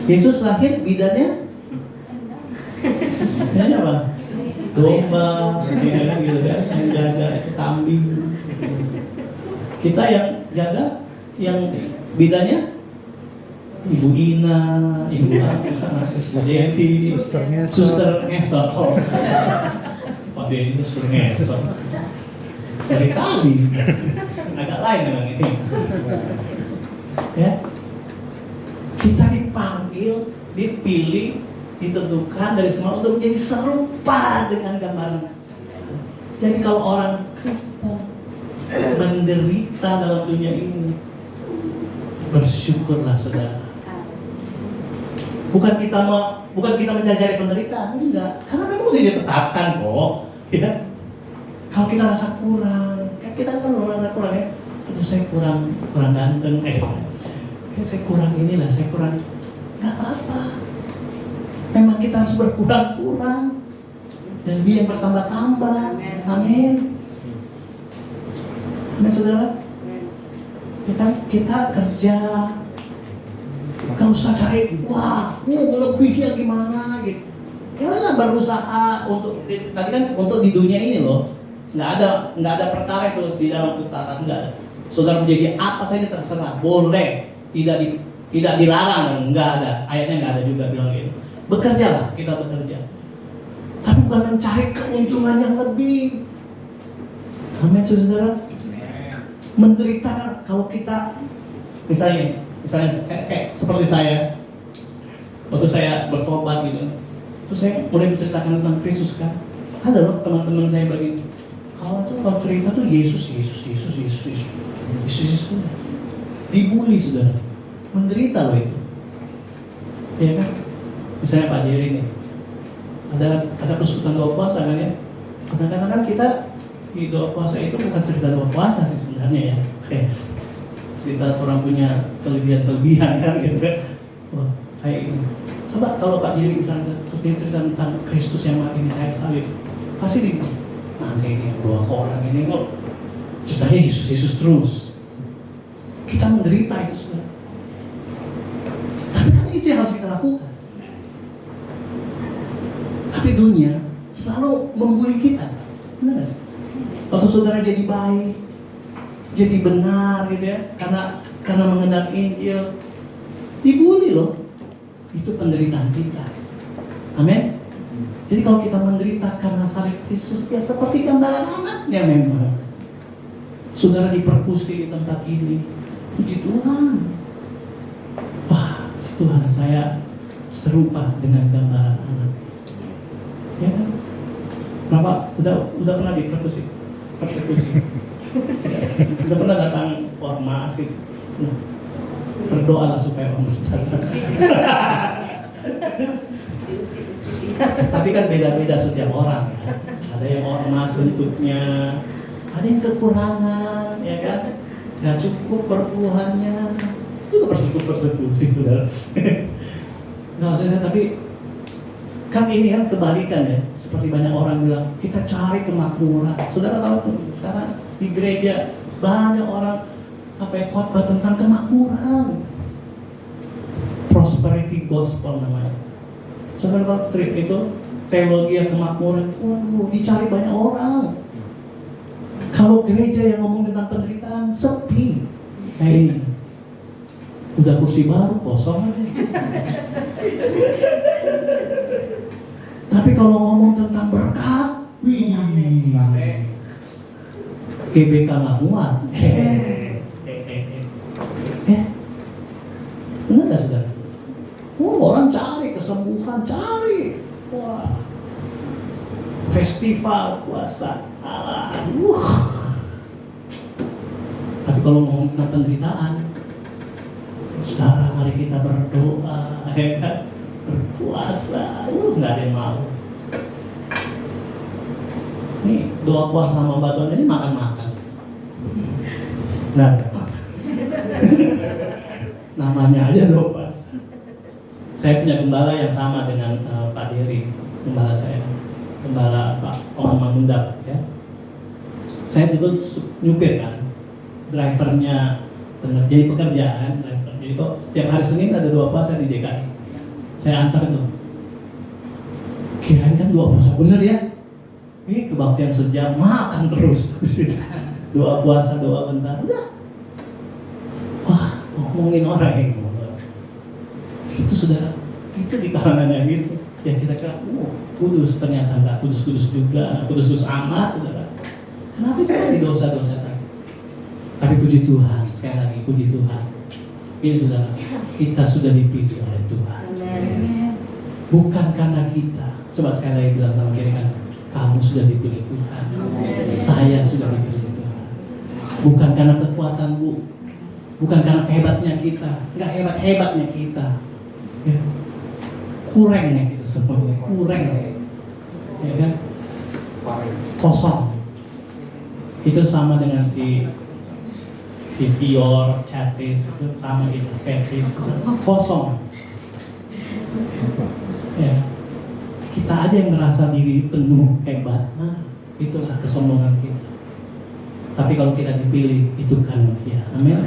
Yesus lahir bidannya. Bidannya apa? Domba, gitu kan, yang jaga itu kambing. Kita yang jaga, yang bidannya Ibu Ina, Ibu apa, Devi, Suster Ngesot. Oh, Pak Denny Suster Ngesot. Dari tadi, agak lain dengan ini. Ya, kita dipanggil, dipilih, ditentukan dari semua untuk menjadi serupa dengan gambaran. Jadi kalau orang Kristen menderita dalam dunia ini, bersyukurlah saudara. Bukan kita mencari penderitaan, enggak. Karena memang sudah ditetapkan kok. Ya. Kalau kita rasa kurang, kita kan merasa kurang ya. Terus saya kurang ganteng, saya kurang inilah, saya kurang. Enggak apa-apa. Memang kita harus berkurang-kurang. Dan dia yang bertambah-tambah. Amin. Amin saudara. Ya kan, kita kerja. Gak usah cari, lebihnya gimana gitu. Ya berusaha untuk, tadi kan untuk di dunia ini loh. Nggak ada perkara itu di dalam tatanan, enggak. Saudara menjadi apa saja terserah, boleh, tidak dilarang, nggak ada. Ayatnya nggak ada juga bilang gitu. Bekerjalah, kita bekerja. Tapi bukan mencari keuntungan yang lebih. Amin saudara. Menderita kalau kita misalnya kayak seperti saya, waktu saya bertobat gitu, terus saya mulai menceritakan tentang Kristus kan. Ada loh teman-teman saya begini, kalau cerita tuh Yesus, dibully saudara, menderita loh itu, ya kan? Misalnya Pak Jerry nih, ada persekutuan doa puasa kan ya. Kadang-kadang kan kita di doa puasa itu bukan cerita doa puasa sih sebenarnya ya. Cerita orang punya kelebihan kan gitu kan. Wah, kayak ini. Coba kalau Pak Jerry misalnya cerita tentang Kristus yang mati di sayap salib, pasti dibilang, nanti ini dua orang ini kok ceritanya Yesus terus. Kita menderita itu sebenarnya. Tapi kan itu yang harus kita lakukan. Tapi dunia selalu membuli kita. Benar gak sih? Waktu saudara jadi baik, jadi benar gitu ya, karena mengenal Injil, dibully loh. Itu penderitaan kita. Amin. Jadi kalau kita menderita karena salib Kristus, ya seperti gambaran anaknya memang. Saudara dipersekusi di tempat ini, puji Tuhan. Wah, Tuhan saya serupa dengan gambaran anak. Ya kan? Kenapa? Udah pernah dipersekusi? Udah pernah datang ormas gitu? Nah, berdoalah supaya ormas datang. Tapi kan beda-beda setiap orang ya. Ada yang ormas bentuknya, ada yang kekurangan, ya kan? Gak cukup perpuluhannya, itu juga persekusi, saudara. Nah, maksudnya tapi kan ini kan kebalikan ya. Seperti banyak orang bilang, kita cari kemakmuran. Saudara tahu tuh, sekarang di gereja banyak orang khotbah tentang kemakmuran. Prosperity gospel namanya. Saudara tahu trip itu teologi kemakmuran. Waduh, dicari banyak orang. Kalau gereja yang ngomong tentang penderitaan sepi. Kayak ini. Udah kursi baru kosong aja. Tapi kalau ngomong tentang berkat, GBK nggak muat. Benar nggak saudara? Orang cari kesembuhan, cari. Wah, festival puasa, Tapi kalau ngomong tentang penderitaan, saudara, mari kita berdoa, berpuasa, nggak ada yang mau. Nih, doa puasa sama batuan ini makan-makan. Nah, namanya aja doa puasa. Saya punya gembala yang sama dengan Pak Dery, gembala saya, gembala Pak Om Mangundap, ya. Saya dulu nyupir kan, drivernya jadi pekerjaan, driver. Jadi kok setiap hari Senin ada doa puasa di DKI. Saya antar tuh. Kirain kan doa puasa bener ya? Kebaktian sejam, makan terus. Doa puasa, doa bentar, udah. Wah, ngomongin orang yang itu saudara, itu di kalangan yang gitu. Yang kita kira, kudus, ternyata enggak kudus-kudus juga, kudus-kudus amat, saudara. Kenapa kita di dosa-dosa tadi? Tapi puji Tuhan, sekali lagi puji Tuhan. Ini saudara, kita sudah dipilih oleh Tuhan. Bukan karena kita. Coba sekali lagi bilang sama kiri kan, kamu sudah dipilih Tuhan. Saya sudah dipilih Tuhan. Bukan karena kekuatanmu, bukan karena hebatnya kita, enggak hebat-hebatnya kita. Ya. Kurangnya kita semuanya, kurang. Ya kan? Kosong. Itu sama dengan si Fior, Chatis, itu sama gitu, Petis, kosong. Ya. Kita aja yang merasa diri penuh hebat, nah itulah kesombongan kita. Tapi kalau kita dipilih, itu kan dia. Amin.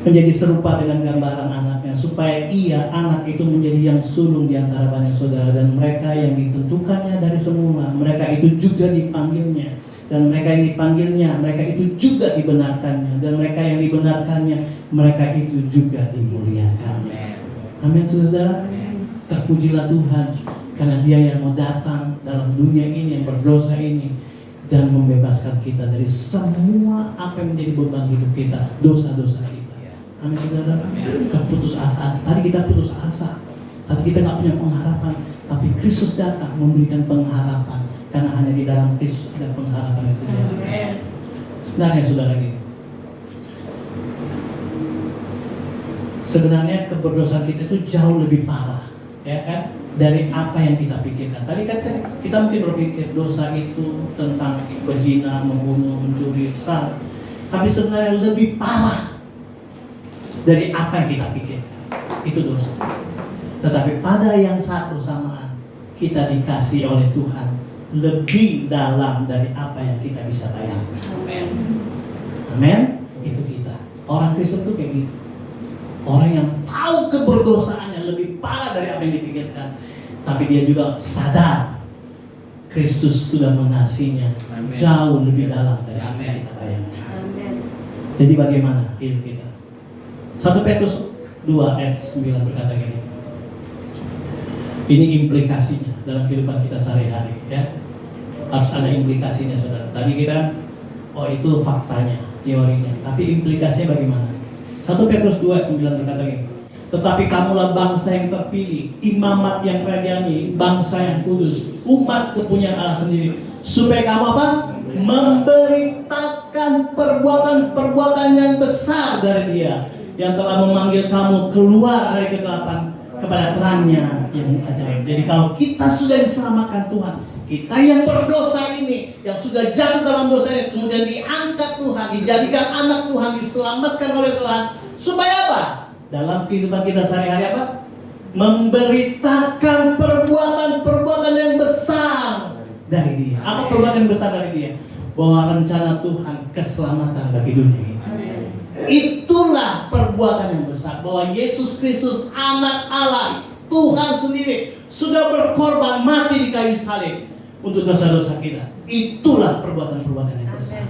Menjadi serupa dengan gambaran anaknya, supaya ia, anak itu menjadi yang sulung di antara banyak saudara, dan mereka yang ditentukannya dari semula, mereka itu juga dipanggilnya, dan mereka yang dipanggilnya, mereka itu juga dibenarkannya, dan mereka yang dibenarkannya, mereka itu juga dimuliakannya. Amin, saudara. Terpujilah Tuhan, karena Dia yang mau datang dalam dunia ini yang berdosa ini dan membebaskan kita dari semua apa yang menjadi beban hidup kita, dosa-dosa kita. Amin, saudara. Putus asa. Tadi kita putus asa. Tadi kita nggak punya pengharapan, tapi Kristus datang memberikan pengharapan, karena hanya di dalam Kristus ada pengharapan yang sejahtera. Sebenarnya, saudara, ini sebenarnya keberdosaan kita itu jauh lebih parah, ya kan, dari apa yang kita pikirkan. Tadi kan kita mungkin berpikir dosa itu tentang berzina, membunuh, mencuri, salah. Tapi sebenarnya lebih parah dari apa yang kita pikirkan. Itu dosa. Tetapi pada yang saat bersamaan, kita dikasih oleh Tuhan lebih dalam dari apa yang kita bisa bayangkan. Amin. Amin. Itu kita. Orang Kristen itu kayak gitu. Orang yang tahu keberdosaannya lebih parah dari apa yang dipikirkan, tapi dia juga sadar Kristus sudah mengasihinya jauh lebih dalam dari apa yang kita bayangkan. Amen. Jadi bagaimana hidup kita? 1 Petrus 2 ayat 9 berkata gini. Ini implikasinya dalam kehidupan kita sehari-hari, ya. Harus ada implikasinya, saudara. Tadi kita, itu faktanya, teorinya. Tapi implikasinya bagaimana? 1 Petrus 2 ayat 9 berkata gini. Tetapi kamulah bangsa yang terpilih, imamat yang rajani, bangsa yang kudus, umat kepunyaan Allah sendiri. Supaya kamu apa? Memberitakan perbuatan-perbuatan yang besar dari Dia, yang telah memanggil kamu keluar dari kegelapan kepada terangnya yang ajaib. Jadi kalau kita sudah diselamatkan Tuhan, kita yang berdosa ini, yang sudah jatuh dalam dosa ini, kemudian diangkat Tuhan, dijadikan anak Tuhan, diselamatkan oleh Tuhan, supaya apa? Dalam kehidupan kita sehari-hari apa? Memberitakan perbuatan-perbuatan yang besar dari Dia. Apa perbuatan yang besar dari Dia? Bahwa rencana Tuhan keselamatan bagi dunia ini. Itulah perbuatan yang besar, bahwa Yesus Kristus anak Allah, Tuhan sendiri, sudah berkorban mati di kayu salib untuk dosa-dosa kita. Itulah perbuatan-perbuatan yang besar.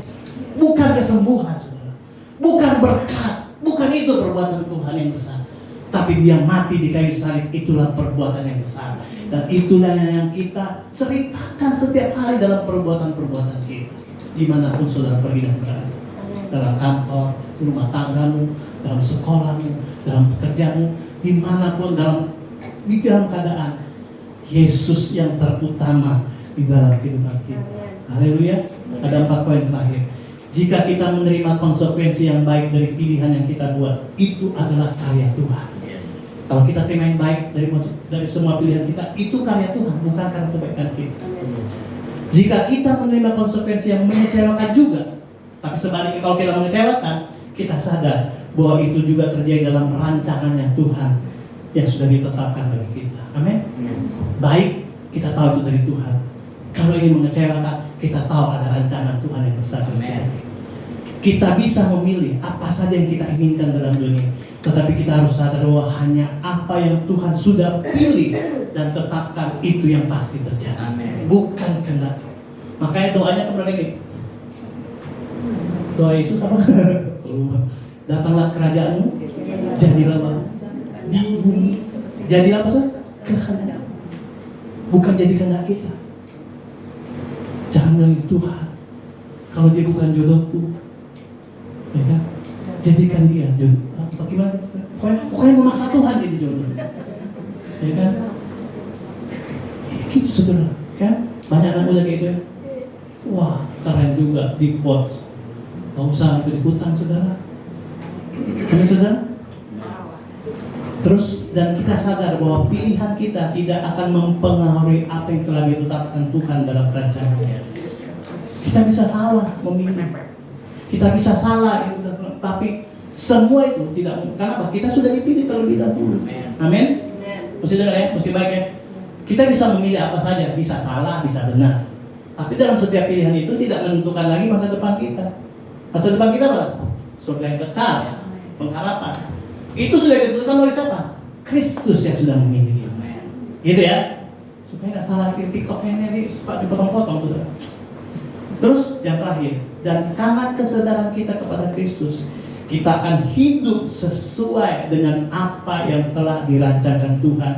Bukan kesembuhan, saudara. Bukan berkat. Bukan itu perbuatan Tuhan yang besar. Tapi Dia mati di kayu salib, itulah perbuatan yang besar. Dan itulah yang kita ceritakan setiap hari dalam perbuatan-perbuatan kita. Dimanapun saudara pergi dan berada. Dalam kantor, rumah tanggamu, dalam sekolahmu, dalam pekerjaanmu, dimanapun di dalam keadaan, Yesus yang terutama di dalam kehidupan kita. Haleluya. Ada 4 poin terakhir. Jika kita menerima konsekuensi yang baik dari pilihan yang kita buat, itu adalah karya Tuhan. Kalau kita terima yang baik dari semua pilihan kita, itu karya Tuhan, bukan karena kebaikan kita. Jika kita menerima konsekuensi yang mengecewakan juga, tapi sebaliknya kalau kita mengecewakan, kita sadar bahwa itu juga terjadi dalam rancangannya Tuhan yang sudah ditetapkan bagi kita. Amin. Baik, kita tahu itu dari Tuhan. Kalau ingin mengecewakan, kita tahu ada rancangan Tuhan yang besar. Amin. Kita bisa memilih apa saja yang kita inginkan dalam dunia, tetapi kita harus sadar bahwa hanya apa yang Tuhan sudah pilih dan tetapkan itu yang pasti terjadi. Amin. Bukan kehendak. Makanya doanya kepada ini. Doa Yesus apa? Datanglah kerajaanmu, jadilah di bumi. Jadilah apa tuh? Kehendak. Bukan jadi kehendak kita. Jangan bilang Tuhan, kalau dia bukan jodohku, ya kan? Jadikan dia jodoh. Bagaimana? Pokoknya memaksa Tuhan jadi jodoh, ya kan? Gitu saudara, kan? Banyak anak muda kayak gitu. Wah, keren juga di quotes. Gak usah ikut-ikutan saudara. Ini saudara. Terus dan kita sadar bahwa pilihan kita tidak akan mempengaruhi apa yang telah ditetapkan Tuhan dalam rancangannya. Kita bisa salah memilih, kita bisa salah itu, tapi semua itu tidak. Kenapa? Kita sudah dipilih terlebih dahulu. Amin. Mesti dengar ya, mesti baik ya. Kita bisa memilih apa saja, bisa salah, bisa benar. Tapi dalam setiap pilihan itu tidak menentukan lagi masa depan kita. Masa depan kita apa? Surga yang kekal, pengharapan. Itu sudah ditentukan oleh siapa? Kristus yang sudah memilih. Gitu ya. Supaya nggak salah TikToknya ini dipotong-potong sudah. Terus yang terakhir, dan karena kesadaran kita kepada Kristus, kita akan hidup sesuai dengan apa yang telah dirancangkan Tuhan,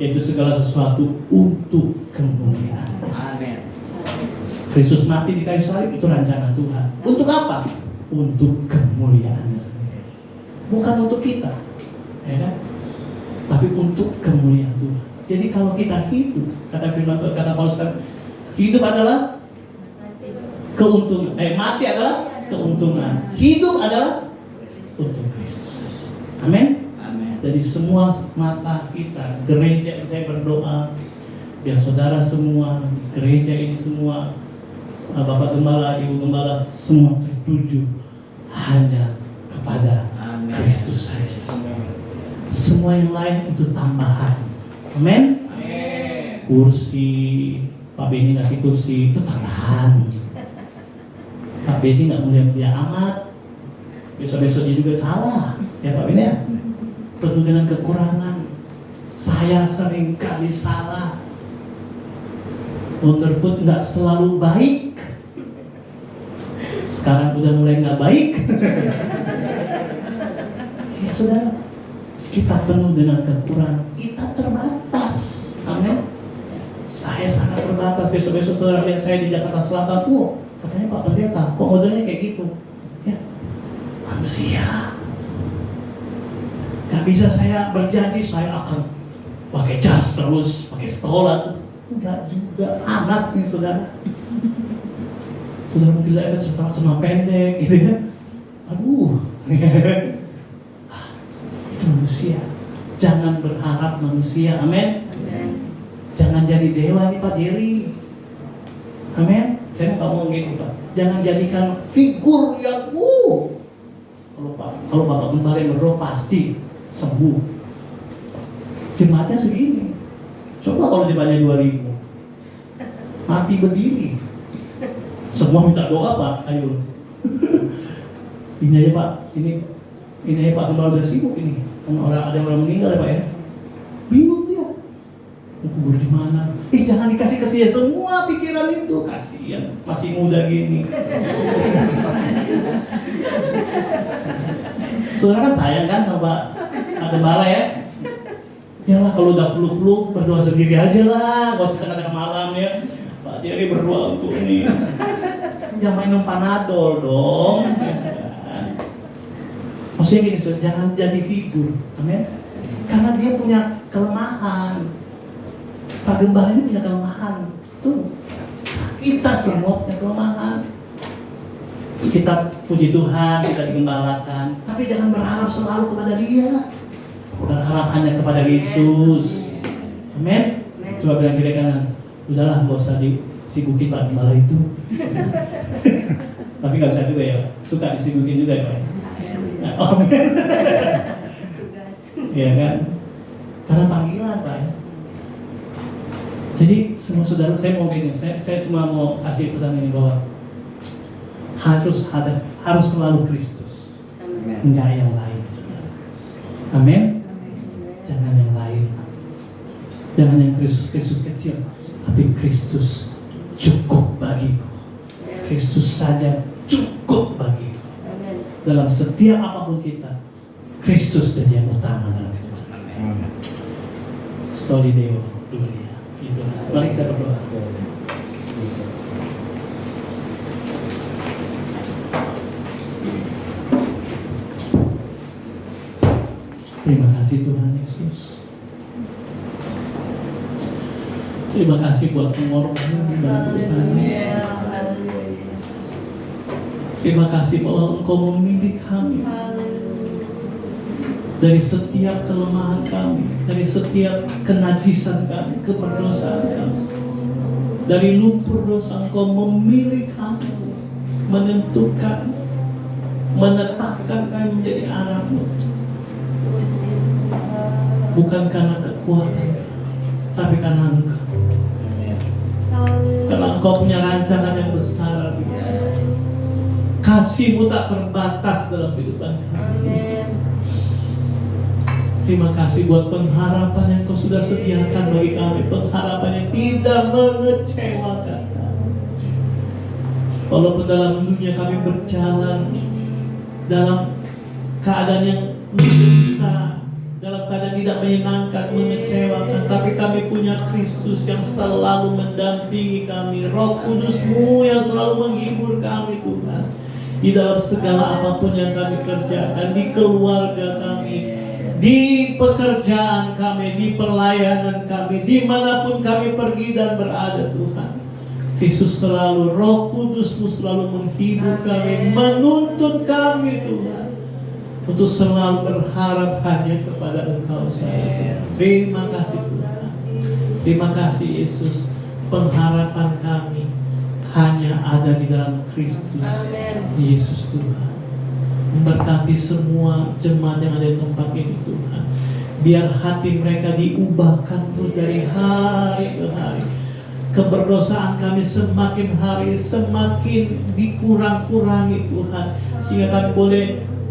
yaitu segala sesuatu untuk kemuliaan. Amin. Kristus mati di kayu salib itu rancangan Tuhan. Untuk apa? Untuk kemuliaannya sendiri. Bukan untuk kita, ya kan? Tapi untuk kemuliaan Tuhan. Jadi kalau kita hidup, kata firman Tuhan, kata Paulus, hidup adalah keuntungan. Mati adalah keuntungan. Hidup adalah untuk Kristus. Amin. Amin. Jadi semua mata kita, gereja, saya berdoa biar saudara semua, gereja ini semua, Bapak Gembala, Ibu Gembala, semua tertuju hanya kepada Kristus saja. Semua yang lain itu tambahan. Amin. Kursi, Pak Beni ngasih kursi itu tambahan. Pak Beni nggak mulia-mulia amat. Besok-besok dia juga salah, ya Pak Beni ya. Penuh dengan kekurangan. Saya sering kali salah. Wonderfood nggak selalu baik. Sekarang udah mulai nggak baik. Ya saudara, kita penuh dengan kekurangan, kita terbatas. Amin. Saya sangat terbatas. Besok-besok saudara lihat saya di Jakarta Selatan, katanya Pak Pendeta, kok modelnya kayak gitu? Ya, manusia. Gak bisa saya berjanji saya akan pakai jas terus, pakai stola. Enggak juga, panas nih saudara. Saudara mungkin lihat celana pendek gitu kan. Aduh. Itu manusia. Jangan berharap manusia. Amin. Jangan jadi dewa nih Pak Jerry. Amin. Saya mau ngomong gitu Pak. Jangan jadikan figur yang kalau Bapak Gembala yang berdoa pasti sembuh. Jemaatnya segini. Coba kalau jemaatnya 2000. Mati berdiri. Semua minta doa Pak, ayo. Ini aja Pak, ini aja Pak Gembala udah sibuk ini. Ada orang meninggal ya Pak ya. Bingung dia. Mau kubur di mana? Jangan dikasih dia semua pikiran itu, kasihan masih muda gini. Saudara kan sayang kan sama Pak Gembala ya. Yalah kalau udah flu berdoa sendiri aja lah, gak usah tengah-tengah malam ya. Pak Jerry berdoa untuk ini. Jangan main Panadol dong. Maksudnya gini, jangan jadi figur. Amin. Karena dia punya kelemahan. Pak Gembala ini punya kelemahan. Tuh, Kita semua punya kelemahan. Kita puji Tuhan, kita digembalakan, tapi jangan berharap selalu kepada Dia. Berharap hanya kepada Yesus. Amin. Coba bilang kiri kanan, udahlah gak usah disibukin Pak Gembala itu. Tapi gak usah juga ya, suka disibukin juga ya Pak. Amin. Iya kan? Karena panggilan Pak. Jadi semua saudara, saya mau begini, saya cuma mau kasih pesan ini bahwa harus selalu Kristus, enggak yang lain. Amin. Jangan yang lain, jangan yang Kristus kecil, tapi Kristus cukup bagiku. Kristus saja cukup bagiku. Dalam setiap apapun kita, Kristus jadi yang utama dalam hidup. Soli Deo Gloria. Itu. Mari kita berdoa. Terima kasih Tuhan Yesus. Terima kasih buat pengorbanan dan Tuhan. Terima kasih bahwa Engkau memilih kami dari setiap kelemahan kami, dari setiap kenajisan kami, keberdosaan kami. Dari lumpur dosa Engkau memilih kami, menentukan, menetapkan kami menjadi anak-Mu. Bukan karena kekuatan, tapi karena Engkau. Karena Engkau punya rancangan yang besar. Kasih-Mu tak terbatas dalam kehidupan kami. Terima kasih buat pengharapan yang Kau sudah sediakan bagi kami. Pengharapan yang tidak mengecewakan kami. Walaupun dalam dunia kami berjalan dalam keadaan yang menderita, dalam keadaan tidak menyenangkan, mengecewakan, tapi kami punya Kristus yang selalu mendampingi kami, Roh Kudus-Mu yang selalu menghibur kami Tuhan. Di dalam segala apapun yang kami kerjakan, di keluarga kami, di pekerjaan kami, di pelayanan kami, dimanapun kami pergi dan berada Tuhan. Kristus selalu, Roh Kudus-Mu selalu menghibur kami, menuntun kami Tuhan, untuk selalu berharap hanya kepada Engkau saja. Terima kasih Tuhan. Terima kasih Yesus. Pengharapan kami hanya ada di dalam Kristus Yesus Tuhan. Memberkati semua jemaat yang ada di tempat ini Tuhan. Biar hati mereka diubahkan terus dari hari ke hari. Keberdosaan kami semakin hari semakin dikurang-kurangi Tuhan, sehingga kami boleh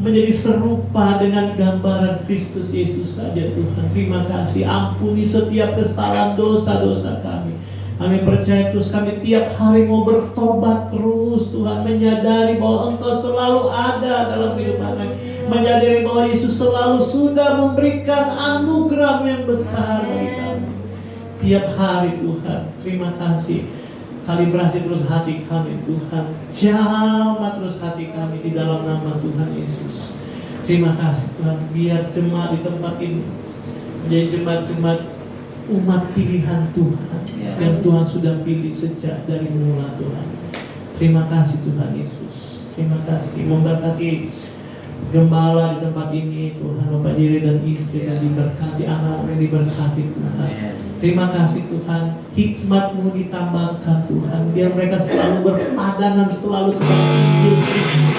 menjadi serupa dengan gambaran Kristus Yesus saja Tuhan. Terima kasih. Ampuni setiap kesalahan dosa-dosa kami. Kami percaya terus, kami tiap hari mau bertobat terus Tuhan, menyadari bahwa Engkau selalu ada dalam kehidupan kami, menyadari bahwa Yesus selalu sudah memberikan anugerah yang besar bagi kami tiap hari Tuhan. Terima kasih. Kalibrasi terus hati kami Tuhan, jamah terus hati kami di dalam nama Tuhan Yesus. Terima kasih Tuhan. Biar jemaat di tempat ini menjadi jemaat-jemaat umat pilihan Tuhan, yang Tuhan sudah pilih sejak dari mula Tuhan. Terima kasih Tuhan Yesus. Terima kasih. Memberkati gembala di tempat ini Tuhan, Bapak diri dan istri yang diberkati, anak yang diberkati Tuhan. Terima kasih Tuhan. Hikmat-Mu ditambahkan Tuhan, biar mereka selalu berpadangan selalu kepada Injil Kristus.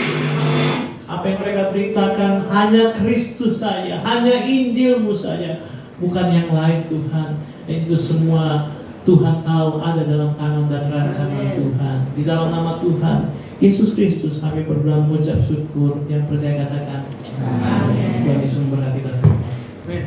Apa yang mereka beritakan hanya Kristus saja, hanya Injil-Mu saja, bukan yang lain Tuhan. Itu semua Tuhan tahu ada dalam tangan dan rancangan Tuhan. Di dalam nama Tuhan Yesus Kristus kami berdoa mengucap syukur. Yang percaya katakan